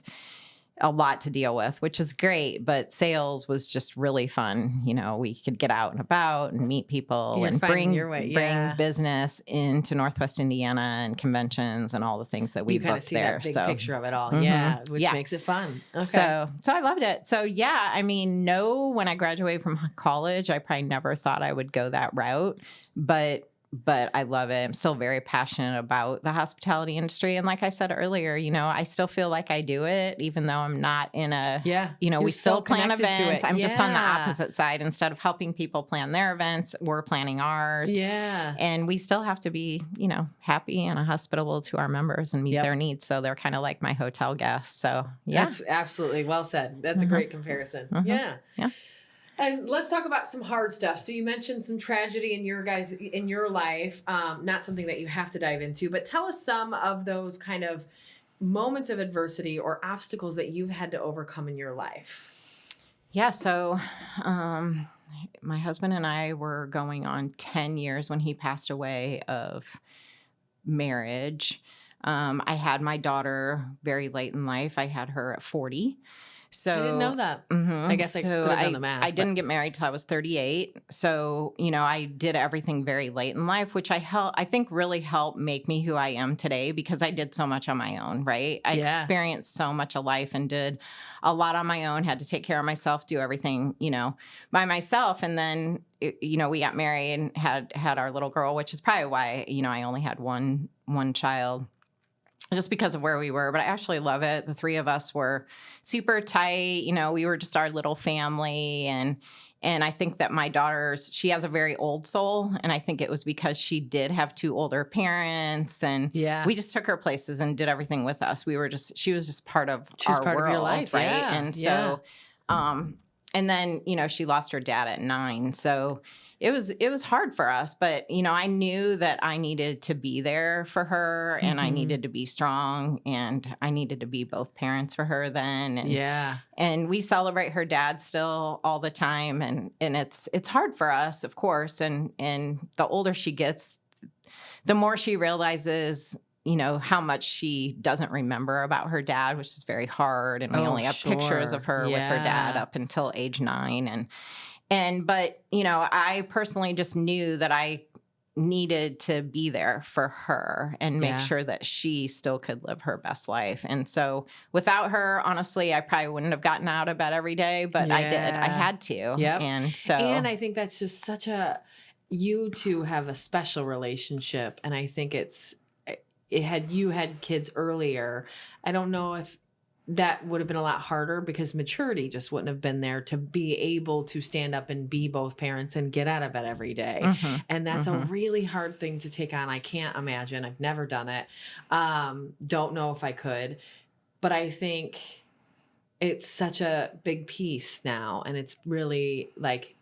a lot to deal with, which is great, but sales was just really fun. We could get out and about and meet people and bring business into Northwest Indiana and conventions and all the things that we you kind of booked see there. that big So picture of it all. Mhm. Which makes it fun. Okay. So I loved it. So when I graduated from college, I probably never thought I would go that route, but I love it. I'm still very passionate about the hospitality industry. And like I said earlier, I still feel like I do it, even though I'm not in we still plan events. I'm just on the opposite side. Instead of helping people plan their events, we're planning ours. Yeah. And we still have to be, happy and hospitable to our members and meet their needs. So they're kind of like my hotel guests. So yeah. That's absolutely well said. That's a great comparison. Yeah. And let's talk about some hard stuff. So you mentioned some tragedy in your life, not something that you have to dive into, but tell us some of those kind of moments of adversity or obstacles that you've had to overcome in your life. Yeah. So, my husband and I were going on 10 years when he passed away of marriage. I had my daughter very late in life. I had her at 40. So I didn't know that. Mm-hmm. I guess I could have done the math. I didn't get married till I was 38. So, I did everything very late in life, which I think really helped make me who I am today because I did so much on my own, right? I experienced so much of life and did a lot on my own, had to take care of myself, do everything, by myself. And then, we got married and had our little girl, which is probably why, I only had one child. Just because of where we were, but I actually love it. The 3 of us were super tight. We were just our little family. And I think that my she has a very old soul. And I think it was because she did have 2 older parents. And we just took her places and did everything with us. She was just part of our world, of your life, right? Yeah. And so, and then, she lost her dad at 9. So it was hard for us, but I knew that I needed to be there for her and I needed to be strong and I needed to be both parents for her then. And, and we celebrate her dad still all the time. And it's hard for us, of course. And the older she gets, the more she realizes, how much she doesn't remember about her dad, which is very hard. And we only have pictures of her with her dad up until age 9. But, I personally just knew that I needed to be there for her and make sure that she still could live her best life. And so without her, honestly, I probably wouldn't have gotten out of bed every day, but I did. I had to. Yep. And I think that's just you two have a special relationship. And I think you had kids earlier. I don't know if that would have been a lot harder because maturity just wouldn't have been there to be able to stand up and be both parents and get out of bed every day. And that's a really hard thing to take on. I can't imagine. I've never done it. Don't know if I could. but I think it's such a big piece now. And it's really like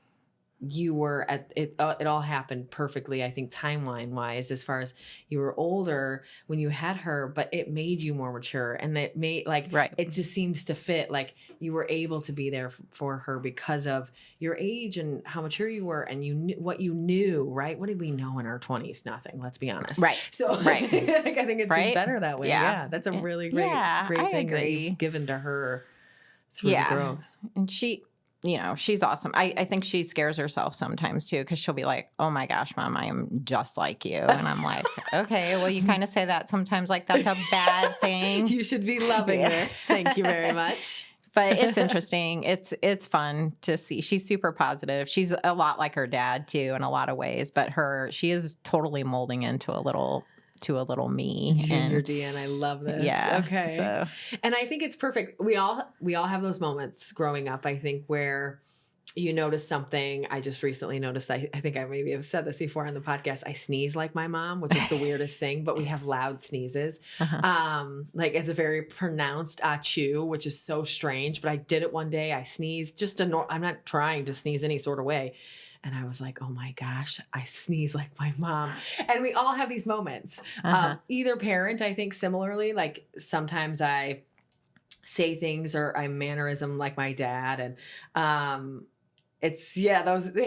you were at it. It all happened perfectly, I think, timeline wise, as far as you were older when you had her, but it made you more mature, and it made like, Right. it just seems to fit. Like you were able to be there for her because of your age and how mature you were, and you knew what you knew, right? What did we know in our 20s? Nothing. Let's be honest. Right. So Right. like, I think it's Right. just better that way. Yeah. That's a really great, Yeah, great I thing that agree. you've given to her. It's really gross. And she, she's awesome. I think she scares herself sometimes too, because she'll be like, oh my gosh, Mom, I am just like you. And I'm like, okay, well, you kind of say that sometimes, like that's a bad thing. You should be loving this. Thank you very much. But it's interesting. It's fun to see. She's super positive. She's a lot like her dad too in a lot of ways, but she is totally molding into a little me. Junior Deann, I love this. Yeah. Okay. So. And I think it's perfect. We all have those moments growing up, I think, where you notice something. I just recently noticed, I think I maybe have said this before on the podcast, I sneeze like my mom, which is the weirdest thing, but we have loud sneezes. Like it's a very pronounced achoo, which is so strange, but I did it one day. I sneezed I'm not trying to sneeze any sort of way. And I was like, oh my gosh, I sneeze like my mom. And we all have these moments. Either parent, I think similarly, like sometimes I say things or I mannerism like my dad. And they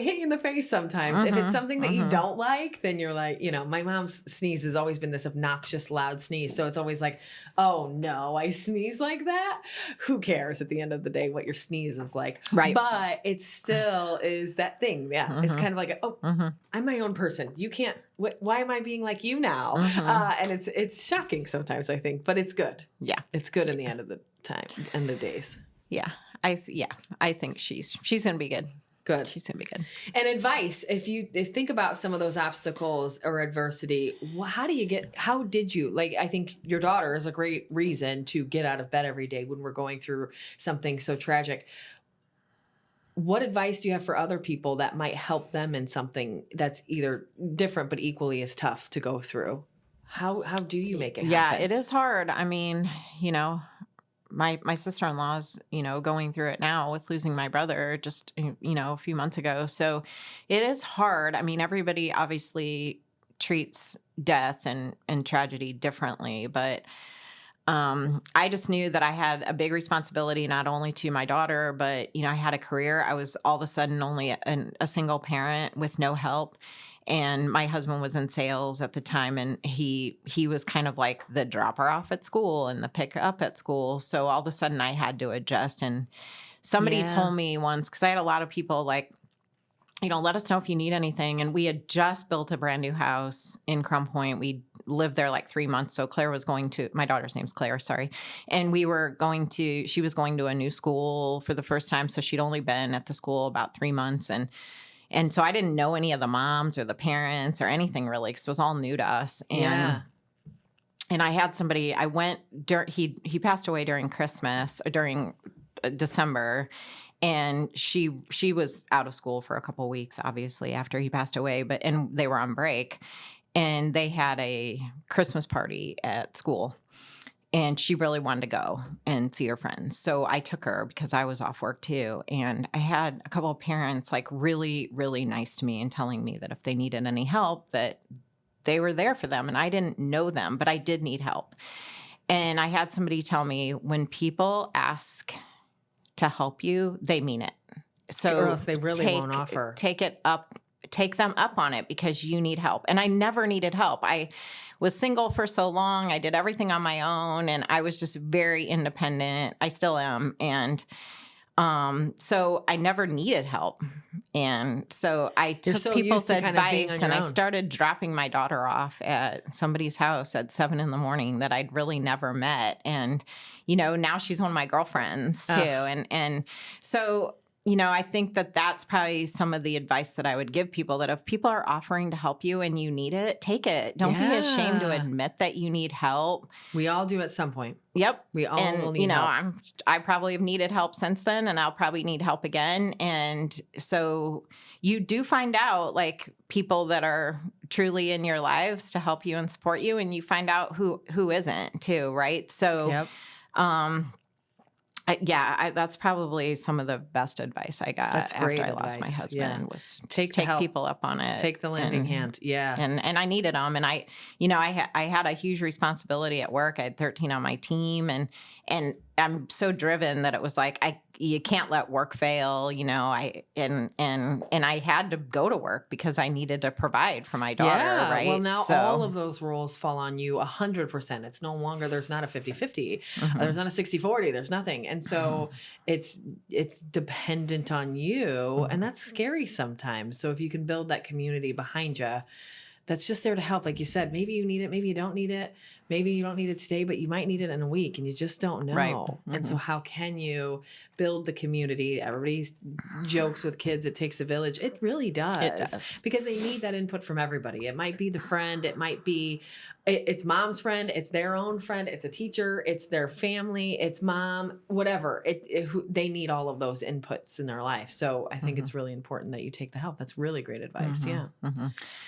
hit you in the face sometimes. If it's something that you don't like, then you're like, my mom's sneeze has always been this obnoxious, loud sneeze. So it's always like, oh no, I sneeze like that. Who cares at the end of the day what your sneeze is like? Right. But it still is that thing. Yeah. It's kind of like, I'm my own person. You can't, why am I being like you now? And it's shocking sometimes, I think, but it's good. Yeah. It's good in the end of the days. Yeah. I think she's going to be good. Good. She's going to be good. And advice, if you think about some of those obstacles or adversity, how did you, like, I think your daughter is a great reason to get out of bed every day when we're going through something so tragic. What advice do you have for other people that might help them in something that's either different but equally as tough to go through? How do you make it happen? Yeah, it is hard. I mean, my sister-in-law's, going through it now with losing my brother just, a few months ago. So it is hard. I mean, everybody obviously treats death and tragedy differently, but I just knew that I had a big responsibility, not only to my daughter, but, I had a career. I was all of a sudden only a single parent with no help. And my husband was in sales at the time, and he was kind of like the dropper off at school and the pick up at school. So all of a sudden I had to adjust. And somebody told me once, because I had a lot of people like, let us know if you need anything. And we had just built a brand new house in Crum Point. We lived there like 3 months. So Claire was my daughter's name's Claire, sorry. And she was going to a new school for the first time. So she'd only been at the school about 3 months. And so I didn't know any of the moms or the parents or anything really, because it was all new to us. And I had somebody, he passed away during Christmas, during December. And she was out of school for a couple of weeks, obviously, after he passed away, and they were on break. And they had a Christmas party at school. And she really wanted to go and see her friends. So I took her because I was off work too. And I had a couple of parents like really, really nice to me and telling me that if they needed any help, that they were there for them. And I didn't know them, but I did need help. And I had somebody tell me, when people ask to help you, they mean it. So or else they really won't offer. Take them up on it, because you need help. And I never needed help. I was single for so long. I did everything on my own, and I was just very independent. I still am. And so I never needed help. And so I took people's advice, and I started dropping my daughter off at somebody's house at 7 a.m. that I'd really never met. And, now she's one of my girlfriends too. And so, I think that that's probably some of the advice that I would give people, that if people are offering to help you and you need it, take it. Don't be ashamed to admit that you need help. We all do at some point. Yep. We all will need help. I probably have needed help since then, and I'll probably need help again. And so you do find out like people that are truly in your lives to help you and support you, and you find out who isn't too, right? So That's probably some of the best advice I got That's after great I lost my advice. husband Yeah. was Take just the take help. people up on it. Take the lending hand. Yeah. And I needed them. And I had a huge responsibility at work. I had 13 on my team, and I'm so driven that it was like, you can't let work fail, I had to go to work because I needed to provide for my daughter. Yeah. Right. Well, now all of those roles fall on you 100%. It's no longer, there's not a 50-50. There's not a 60-40. There's nothing. And so it's dependent on you, and that's scary sometimes. So if you can build that community behind you, that's just there to help. Like you said, maybe you need it, maybe you don't need it. Maybe you don't need it today, but you might need it in a week and you just don't know. Right. And so how can you build the community? Everybody jokes with kids, it takes a village. It really does. It does. Because they need that input from everybody. It might be the friend. It might be, it's mom's friend. It's their own friend. It's a teacher. It's their family. It's mom, whatever. They need all of those inputs in their life. So I think it's really important that you take the help. That's really great advice. Yeah.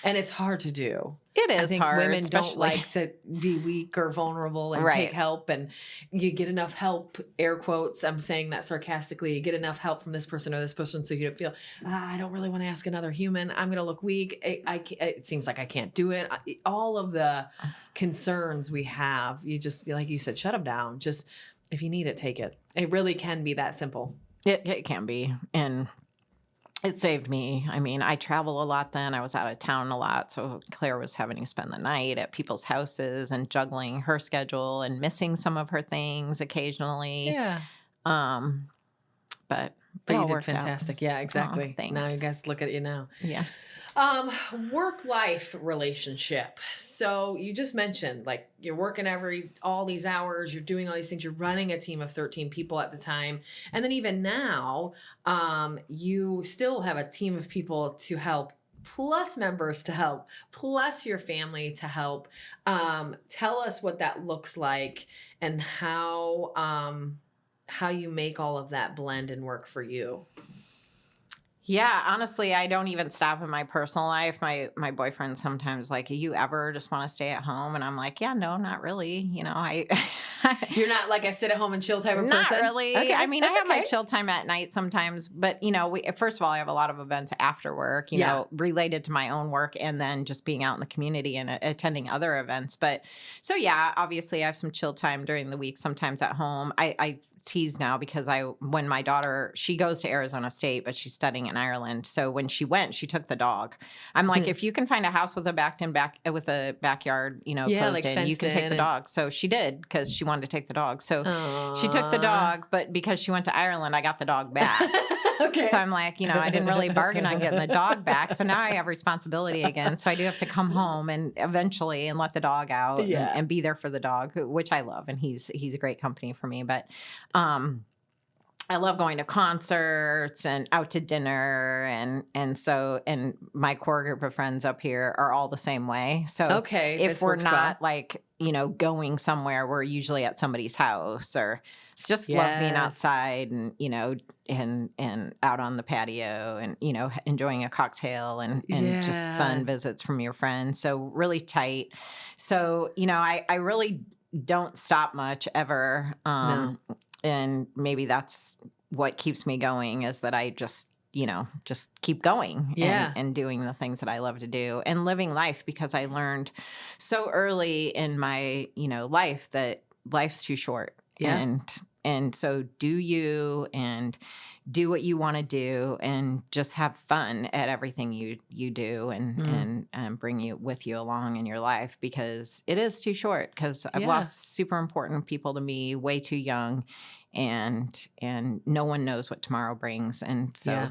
And it's hard to do. It is I think hard. women don't especially- like to be weak or vulnerable and Right. take help, and you get enough help, air quotes, I'm saying that sarcastically, you get enough help from this person or this person so you don't feel, I don't really want to ask another human. I'm going to look weak. It seems like I can't do it. All of the concerns we have, you just, like you said, shut them down. Just, if you need it, take it. It really can be that simple. It can be. And it saved me. I mean, I travel a lot then. I was out of town a lot. So Claire was having to spend the night at people's houses and juggling her schedule and missing some of her things occasionally. Yeah. But But it you all did worked out. fantastic. Yeah, exactly. Aw, thanks. Now you guys look at you now. Yeah. Work-life relationship. So you just mentioned, like, you're working all these hours, you're doing all these things, you're running a team of 13 people at the time. And then even now, you still have a team of people to help, plus members to help, plus your family to help. Tell us what that looks like and how you make all of that blend and work for you. Yeah, honestly, I don't even stop in my personal life. My boyfriend sometimes like, you ever just want to stay at home? And I'm like, yeah, no, not really. You're not like a sit at home and chill type of not person? really. Okay, I mean, I that's have my okay. chill time at night sometimes, but first of all, I have a lot of events after work, related to my own work, and then just being out in the community and attending other events. But so yeah, obviously I have some chill time during the week, sometimes at home. I tease now because when my daughter, she goes to Arizona State, but she's studying in Ireland. So when she went, she took the dog. I'm like, if you can find a house with a backyard, closed like in, you can fenced take in the dog. So she did, because she wanted to take the dog. So she took the Aw. dog, but because she went to Ireland, I got the dog back. Okay. So I'm like, I didn't really bargain on getting the dog back. So now I have responsibility again. So I do have to come home and eventually and let the dog out and be there for the dog, which I love. And he's a great company for me. But I love going to concerts and out to dinner. And my core group of friends up here are all the same way. So Okay, if this we're works not well. like, going somewhere, we're usually at somebody's house, or just love being Yes. outside and, and out on the patio and, enjoying a cocktail and just Yeah. fun visits from your friends. So really tight. So, I really don't stop much ever. No. And maybe that's what keeps me going, is that I just keep going and doing the things that I love to do and living life, because I learned so early in my, life that life's too short. Yeah. And so do you, and do what you want to do, and just have fun at everything you do, and bring you with you along in your life, because it is too short, because I've lost super important people to me way too young, and no one knows what tomorrow brings. And so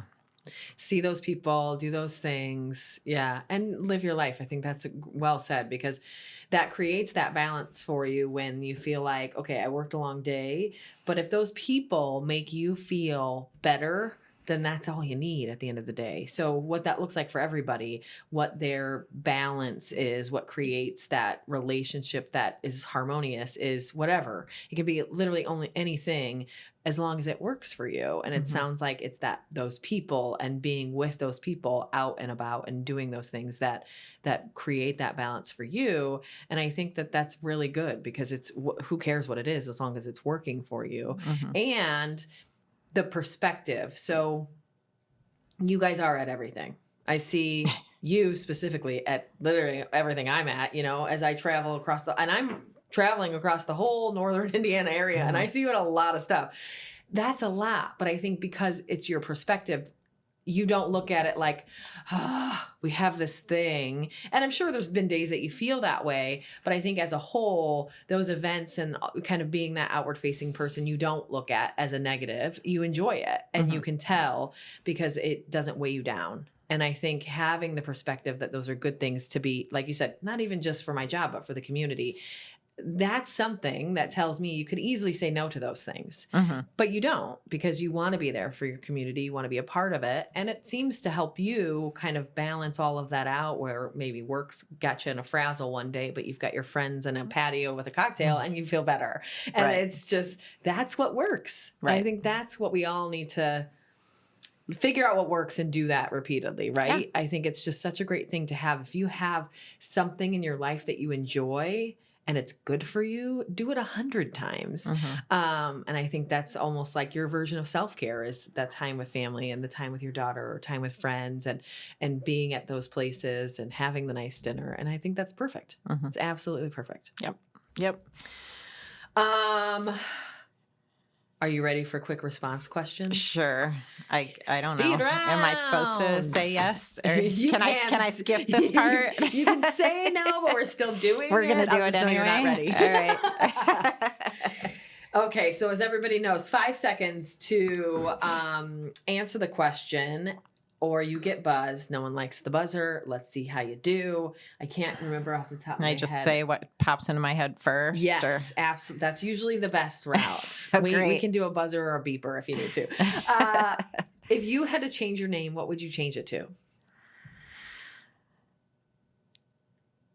see those people, do those things, and live your life. I think that's well said, because that creates that balance for you when you feel like, okay, I worked a long day, but if those people make you feel better, then that's all you need at the end of the day. So what that looks like for everybody, what their balance is, what creates that relationship that is harmonious, is whatever. It can be literally only anything. as long as it works for you. And it sounds like it's those people and being with those people out and about and doing those things that create that balance for you. And I think that that's really good, because it's who cares what it is as long as it's working for you. And the perspective. So you guys are at everything. I see you specifically at literally everything I'm at, as I travel across and I'm traveling across the whole northern Indiana area, and I see you at a lot of stuff. That's a lot. But I think because it's your perspective, you don't look at it like, we have this thing. And I'm sure there's been days that you feel that way. But I think as a whole, those events and kind of being that outward facing person, you don't look at as a negative. You enjoy it, and you can tell because it doesn't weigh you down. And I think having the perspective that those are good things to be, like you said, not even just for my job, but for the community. That's something that tells me you could easily say no to those things, but you don't, because you want to be there for your community. You want to be a part of it. And it seems to help you kind of balance all of that out, where maybe work's got you in a frazzle one day, but you've got your friends in a patio with a cocktail and you feel better. And it's just, that's what works. I think that's what we all need to figure out, what works, and do that repeatedly, right? I think it's just such a great thing to have. If you have something in your life that you enjoy and it's good for you, do it 100 times. And I think that's almost like your version of self-care, is that time with family and the time with your daughter, or time with friends, and being at those places and having the nice dinner. And I think that's perfect. It's absolutely perfect. Yep. Are you ready for quick response questions? Sure. I don't Speed know. round. Am I supposed to say yes? Or can I skip this part? You can say no, but we're still doing it. We're going to do I'll it just know anyway. you're not ready. All right. Okay, so as everybody knows, 5 seconds to answer the question, or you get buzzed. No one likes the buzzer. Let's see how you do. I can't remember off the top of my head. Can I just say what pops into my head first? Yes, absolutely. That's usually the best route. We can do a buzzer or a beeper if you need to. If you had to change your name, what would you change it to?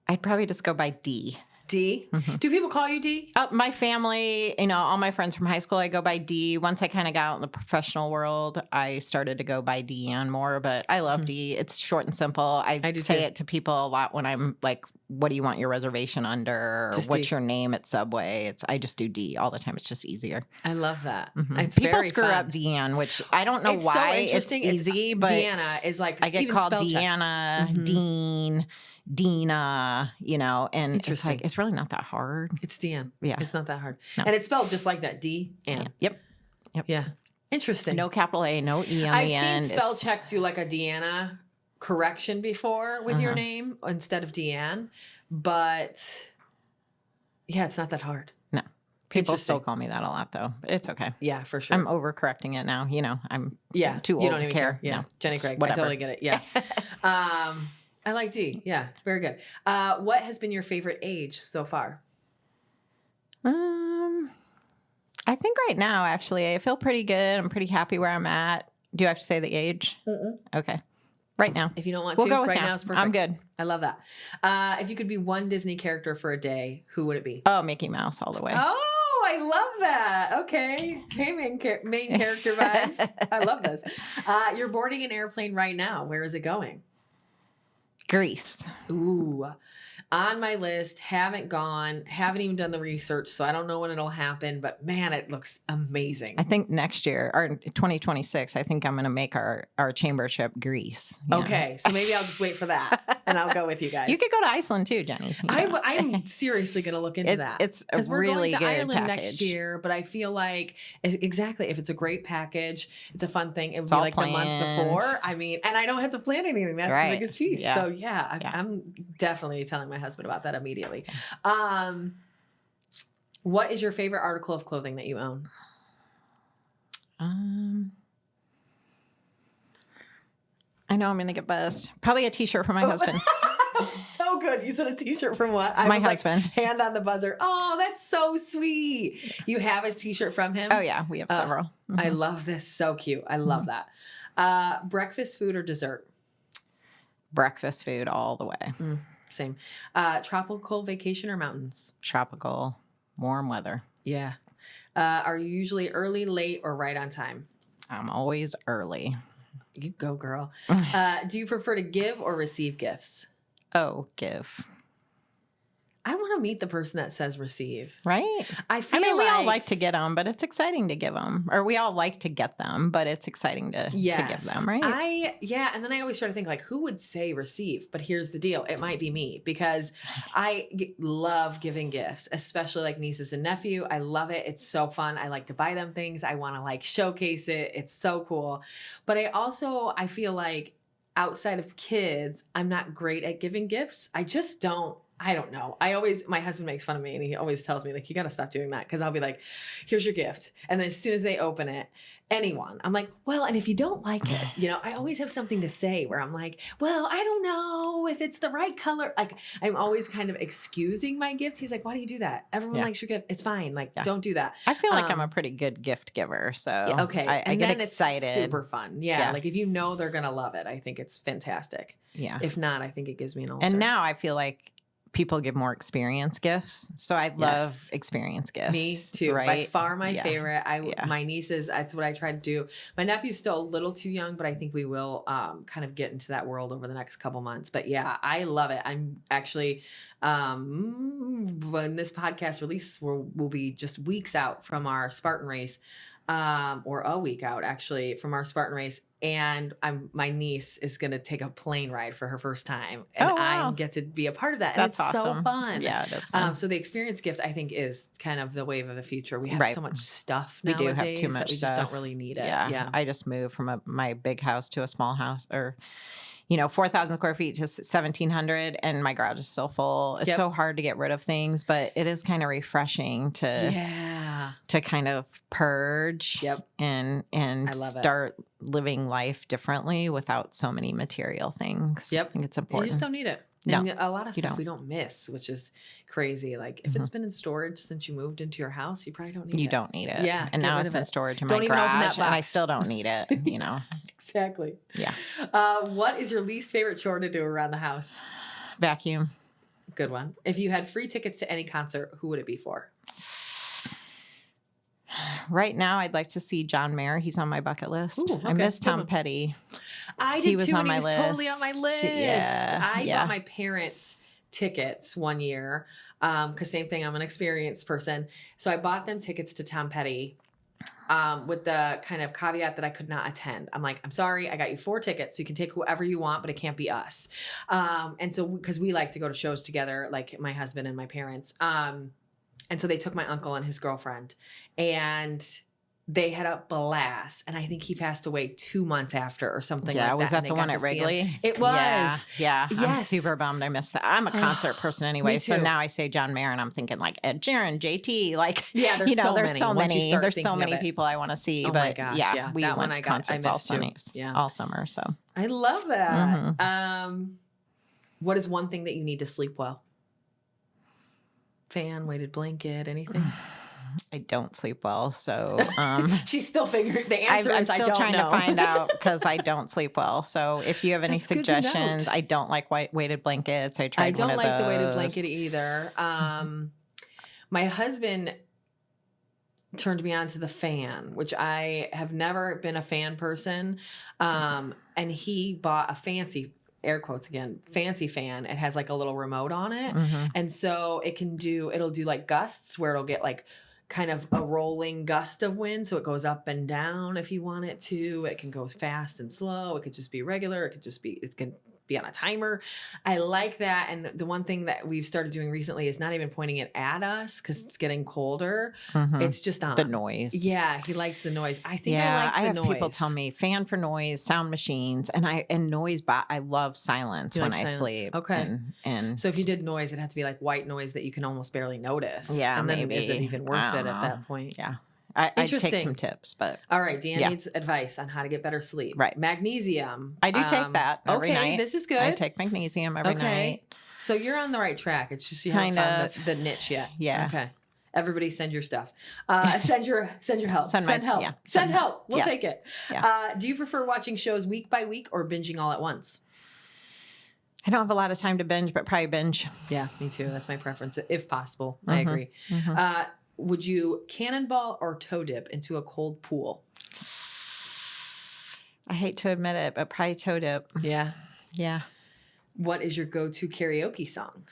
I'd probably just go by D. D? Do people call you D? My family, all my friends from high school, I go by D. Once I kind of got out in the professional world, I started to go by Deann more, but I love D. It's short and simple. I say it to people a lot when I'm like, what do you want your reservation under? Or what's your name at Subway? I just do D all the time. It's just easier. I love that. It's people very screw fun. up Deann, which I don't know why it's easy, but Deanna is like, I get called Deanna, Dean, Dina, and it's like, it's really not that hard. It's Deann. Yeah. It's not that hard. No. And it's spelled just like that, D-N. Yep. Yeah. Interesting. No capital A, no E on I've the end. seen spell check do like a Deanna correction before with your name instead of Deann, but yeah, it's not that hard. No. People still call me that a lot, though. It's okay. Yeah, for sure. I'm overcorrecting it now. I'm too you old don't to even care. Yeah, No. Jenny Craig. Whatever. I totally get it. Yeah. I like D. Yeah, very good. What has been your favorite age so far? I think right now, actually, I feel pretty good. I'm pretty happy where I'm at. Do I have to say the age? Okay. Right now. If you don't want We'll to, go with right now. now is perfect. I'm good. I love that. If you could be one Disney character for a day, who would it be? Oh, Mickey Mouse all the way. Oh, I love that. Okay. Hey, main character vibes. I love this. You're boarding an airplane right now. Where is it going? Greece. Ooh. On my list, haven't gone, haven't even done the research, so I don't know when it'll happen, but man, it looks amazing. I think next year, or 2026, I think I'm going to make our chamber trip Greece. Okay, so maybe I'll just wait for that, and I'll go with you guys. You could go to Iceland too, Jenny. I'm seriously going to look into that. It's a because we're really going to good Ireland package. next year, but I feel like, exactly, if it's a great package, it's a fun thing, it would be all like the month planned. before. I mean, and I don't have to plan anything. That's Right. the biggest piece. Yeah. So yeah, I'm definitely telling my husband about that immediately. What is your favorite article of clothing that you own? I know I'm going to get buzzed. Probably a t-shirt for my husband. So good. You said a t-shirt from what? My husband. Hand on the buzzer. Oh, that's so sweet. You have a t-shirt from him? Oh yeah, we have several. I love this. So cute. I love that. Breakfast, food, or dessert? Breakfast food all the way. Same. Tropical vacation or mountains? Tropical, warm weather. Yeah. Are you usually early, late, or right on time? I'm always early. You go, girl. Do you prefer to give or receive gifts? Oh, give. I want to meet the person that says receive. Right? I feel we all like to get them, but it's exciting to give them. Or we all like to get them, but it's exciting to give them, right? And then I always try to think, like, who would say receive? But here's the deal. It might be me, because I love giving gifts, especially like nieces and nephew. I love it. It's so fun. I like to buy them things. I want to like showcase it. It's so cool. But I feel like outside of kids, I'm not great at giving gifts. I just don't. I don't know. My husband makes fun of me, and he always tells me, like, you got to stop doing that. Cause I'll be like, here's your gift. And then as soon as they open it, anyone, I'm like, well, and if you don't like it, I always have something to say where I'm like, well, I don't know if it's the right color. Like, I'm always kind of excusing my gift. He's like, why do you do that? Everyone likes your gift. It's fine. Like, don't do that. I feel like I'm a pretty good gift giver. So okay. I get excited. It's super fun. Yeah. Like, if they're going to love it, I think it's fantastic. Yeah. If not, I think it gives me an ulcer. And now I feel like people give more experience gifts. So I love experience gifts. Me too. Right? By far my favorite. My nieces, that's what I try to do. My nephew's still a little too young, but I think we will kind of get into that world over the next couple months. But yeah, I love it. I'm actually, when this podcast releases, we'll be just weeks out from our Spartan race. Or a week out actually from our Spartan race. And my niece is going to take a plane ride for her first time. And I get to be a part of that. And That's it's awesome. so fun. Yeah, it is fun. So the experience gift, I think, is kind of the wave of the future. We have so much stuff we nowadays. do have too much that we stuff. just don't really need it. Yeah. I just moved from my big house to a small house, or 4,000 square feet to 1,700, and my garage is still full. It's so hard to get rid of things, but it is kind of refreshing to kind of purge and start living life differently without so many material things. Yep. I think it's important. You just don't need it. No, and a lot of stuff we don't miss, which is crazy. Like, if it's been in storage since you moved into your house, you probably don't need it. You don't need it. Yeah. And now it's in storage in Don't my even open that garage, and I box. still don't need it, Exactly. Yeah. What is your least favorite chore to do around the house? Vacuum. Good one. If you had free tickets to any concert, who would it be for? Right now, I'd like to see John Mayer. He's on my bucket list. Ooh, I miss Tom Petty. I did was too, on and my he was list. totally on my list. Yeah, I bought my parents tickets one year because same thing, I'm an experienced person. So I bought them tickets to Tom Petty with the kind of caveat that I could not attend. I'm like, I'm sorry, I got you 4 tickets. So you can take whoever you want, but it can't be us. And so because we like to go to shows together, like my husband and my parents. And so they took my uncle and his girlfriend, and they had a blast. And I think he passed away 2 months after or something like that. Yeah, was that and the they one got at to see him. Wrigley? It was. Yeah. I'm Yes. super bummed I missed that. I'm a concert person anyway. Me So too. now I say John Mayer, and I'm thinking like Ed Sheeran, JT. Like, Yeah, there's so there's many. so Once you many. start There's so thinking of many it. people I want to see. Oh but my gosh, yeah. we That went one to I concerts all missed too. summer. All summer. So I love that. Mhm. What is one thing that you need to sleep well? Fan, weighted blanket, anything? I don't sleep well. So She's still figuring the answer. I'm is I still don't trying know. to find out because I don't sleep well. So if you have any That's good to suggestions, note. I don't like weighted blankets. I tried I don't one of like the weighted those. blanket either. My husband turned me on to the fan, which I have never been a fan person. And he bought a fancy, air quotes again, fancy fan. It has like a little remote on it. Mhm. And so it'll do like gusts where it'll get like kind of a rolling gust of wind. So it goes up and down if you want it to. It can go fast and slow. It could just be regular. It can be on a timer. I like that. And the one thing that we've started doing recently is not even pointing it at us because it's getting colder. Mhm. It's just on. The noise. Yeah, he likes the noise. I think Yeah, I like the have noise. people tell me fan for noise, sound machines, and noise. I love silence You when like I silence. sleep. Okay. And So if you did noise, it'd have to be like white noise that you can almost barely notice. Yeah, and then maybe. is it even I worth it don't at know. that point? yeah, I'd take Interesting. some tips, but All right, Deann Yeah. needs advice on how to get better sleep. Right. Magnesium. I do take that every okay, night. this is good. I take magnesium every night. So you're on the right track. It's just you haven't Kind found the niche yet. Yeah. Okay. Everybody send your stuff. Send your help. Send Send my- help. yeah. Send help. We'll Yeah. take it. Yeah. Do you prefer watching shows week by week or binging all at once? I don't have a lot of time to binge, but probably binge. Yeah, me too. That's my preference, if possible. I Mhm. agree. Mhm. would you cannonball or toe dip into a cold pool? I hate to admit it, but probably toe dip. Yeah. Yeah. What is your go-to karaoke song?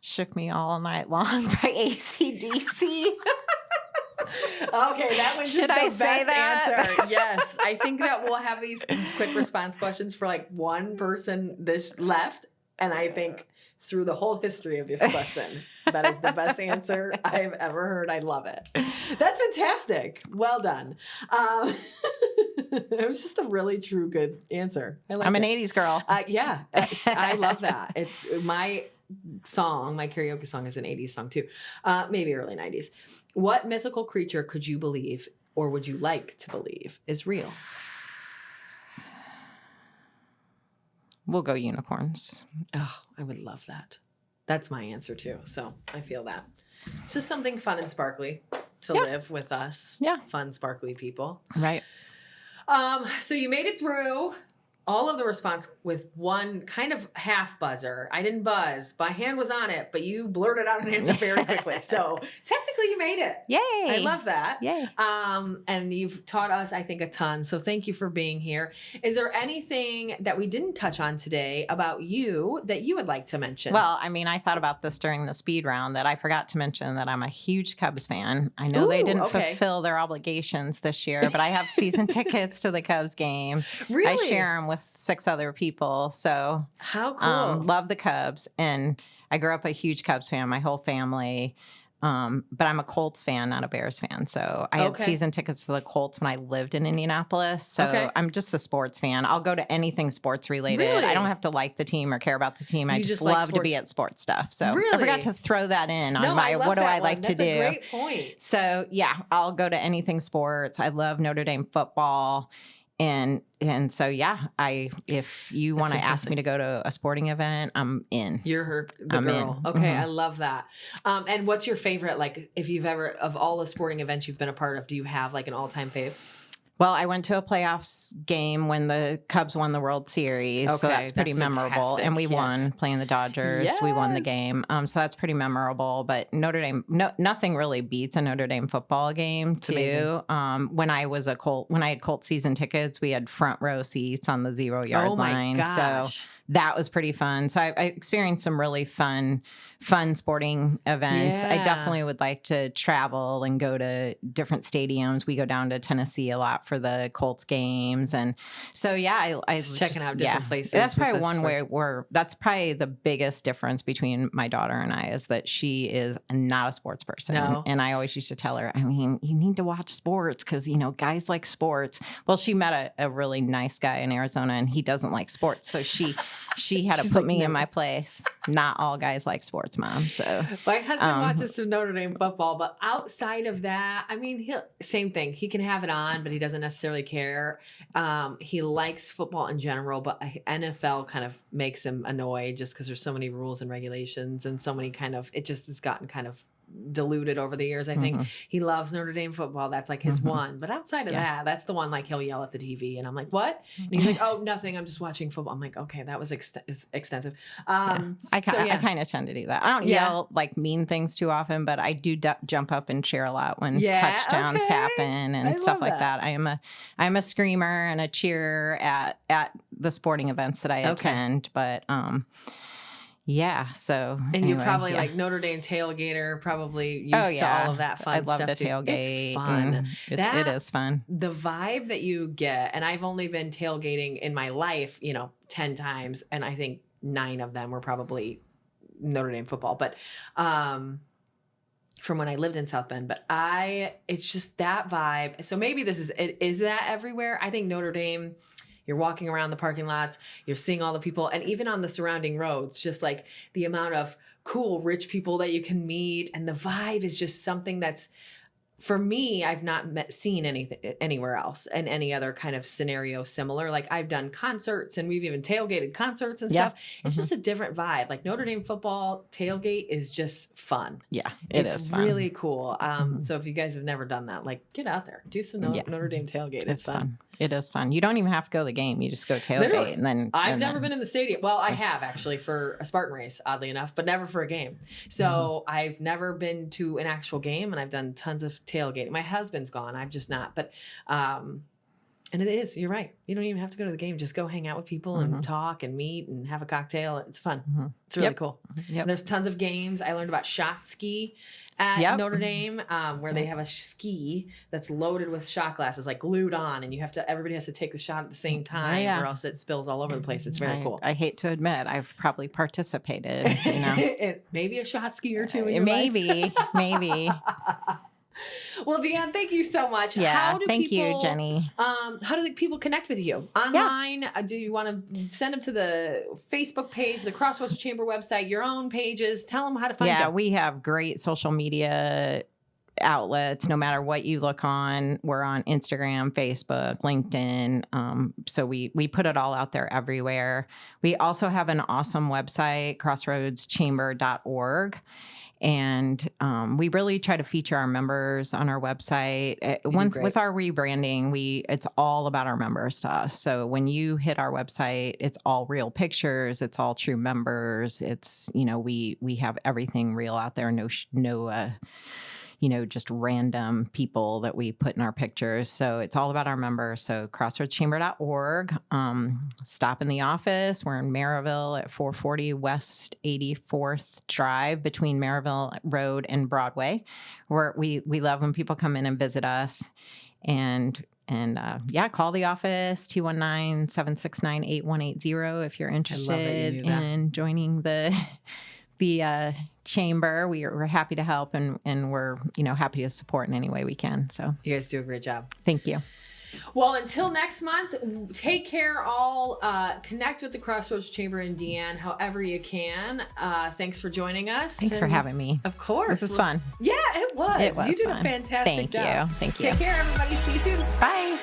Shook Me All Night Long by AC/DC. Okay, that was just Should the I best say that? answer. Yes, I think that we'll have these quick response questions for like one person this left, and I think through the whole history of this question, that is the best answer I've ever heard. I love it. That's fantastic. Well done. It was just a really true good answer. I'm an 80s girl. Yeah, I love that. It's my song, my karaoke song is an 80s song too. Maybe early 90s. What mythical creature could you believe or would you like to believe is real? We'll go unicorns. Oh, I would love that. That's my answer too. So I feel that. This is something fun and sparkly to live with us. Yeah. Fun, sparkly people. Right. So you made it through all of the response with one kind of half buzzer. I didn't buzz. My hand was on it, but you blurted out an answer very quickly. So technically you made it. Yay. I love that. Yay. And you've taught us, I think, a ton. So thank you for being here. Is there anything that we didn't touch on today about you that you would like to mention? Well, I mean, I thought about this during the speed round that I forgot to mention that I'm a huge Cubs fan. I know they didn't fulfill their obligations this year, but I have season tickets to the Cubs games. Really? I share them with 6 other people. So how cool. Love the Cubs. And I grew up a huge Cubs fan, my whole family. But I'm a Colts fan, not a Bears fan. So I had season tickets to the Colts when I lived in Indianapolis. So I'm just a sports fan. I'll go to anything sports related. Really? I don't have to like the team or care about the team. I just love to be at sports stuff. So I forgot to throw that in on my what do I like to do. That's a great point. So yeah, I'll go to anything sports. I love Notre Dame football. And so, yeah, if you want to ask me to go to a sporting event, I'm in. You're the girl. Okay, I love that. And what's your favorite, like, if you've ever, of all the sporting events you've been a part of, do you have like an all-time fave? Well, I went to a playoffs game when the Cubs won the World Series, so that's pretty memorable. Fantastic. And we won playing the Dodgers. Yes. We won the game, so that's pretty memorable. But Notre Dame, nothing really beats a Notre Dame football game too. When I was when I had Colts season tickets, we had front row seats on the 0-yard line. Gosh. So that was pretty fun. So I experienced some really fun sporting events. Yeah. I definitely would like to travel and go to different stadiums. We go down to Tennessee a lot for the Colts games. And so, yeah, I just checking out different places. That's probably one way where that's probably the biggest difference between my daughter and I is that she is not a sports person. No. And I always used to tell her, I mean, you need to watch sports because, guys like sports. Well, she met a really nice guy in Arizona and he doesn't like sports. So she had to put me in my place. Not all guys like sports, Mom. So my husband watches some Notre Dame football, but outside of that, I mean, same thing. He can have it on, but he doesn't necessarily care. He likes football in general, but NFL kind of makes him annoyed just because there's so many rules and regulations and so many it just has gotten kind of diluted over the years. I think he loves Notre Dame football. That's like his one. But outside of that, that's the one like he'll yell at the TV and I'm like, what? And he's like, oh, nothing. I'm just watching football. I'm like, okay, that was extensive. I kind of tend to do that. I don't yell like mean things too often, but I do jump up and cheer a lot when touchdowns happen and stuff like that. I'm a screamer and a cheerer at the sporting events that I attend, but yeah, so and you're probably like Notre Dame tailgater, probably used to all of that fun stuff. I love the tailgate. It's fun. It is fun. The vibe that you get, and I've only been tailgating in my life, 10 times, and I think 9 of them were probably Notre Dame football. But from when I lived in South Bend, but it's just that vibe. So maybe is that everywhere? I think Notre Dame. You're walking around the parking lots, you're seeing all the people, and even on the surrounding roads, just like the amount of cool, rich people that you can meet. And the vibe is just something that's, for me, I've not seen anything anywhere else in any other kind of scenario similar. Like I've done concerts and we've even tailgated concerts and stuff. It's just a different vibe. Like Notre Dame football tailgate is just fun. Yeah, it's really cool. So if you guys have never done that, like get out there, do some Notre Dame tailgate. It's fun. It is fun. You don't even have to go to the game. You just go tailgate. Literally. And then I've never been in the stadium. Well, I have actually for a Spartan race, oddly enough, but never for a game. So I've never been to an actual game, and I've done tons of tailgating. My husband's gone. I've just not. But and it is, you're right. You don't even have to go to the game. Just go hang out with people and talk and meet and have a cocktail. It's fun. It's really cool. Yep. And there's tons of games. I learned about shot ski at Notre Dame, where they have a ski that's loaded with shot glasses, like glued on, and everybody has to take the shot at the same time, or else it spills all over the place. It's very cool. I hate to admit, I've probably participated, you know. Maybe a shot ski or two in your life. Maybe. Well, Deann, thank you so much. Yeah, thank you, Jenny. How do people connect with you? Online? Yes. Do you want to send them to the Facebook page, the Crossroads Chamber website, your own pages? Tell them how to find you. Yeah, we have great social media outlets. No matter what you look on, we're on Instagram, Facebook, LinkedIn. So we put it all out there everywhere. We also have an awesome website, crossroadschamber.org. And we really try to feature our members on our website. With our rebranding, it's all about our members to us. So when you hit our website, it's all real pictures. It's all true members. It's, we have everything real out there. No just random people that we put in our pictures. So it's all about our members. So crossroadschamber.org. Stop in the office. We're in Maryville at 440 West 84th Drive between Maryville Road and Broadway, where we love when people come in and visit us. And call the office, 219-769-8180 if you're interested in joining the chamber. We're happy to help, and we're happy to support in any way we can. So you guys do a great job. Thank you. Well, until next month, take care all. Connect with the Crossroads Chamber in Deann however you can. Thanks for joining us. Thanks for having me. Of course. This is fun. Yeah, it was. You did fun. a fantastic job. Thank you. Take care, everybody. See you soon. Bye.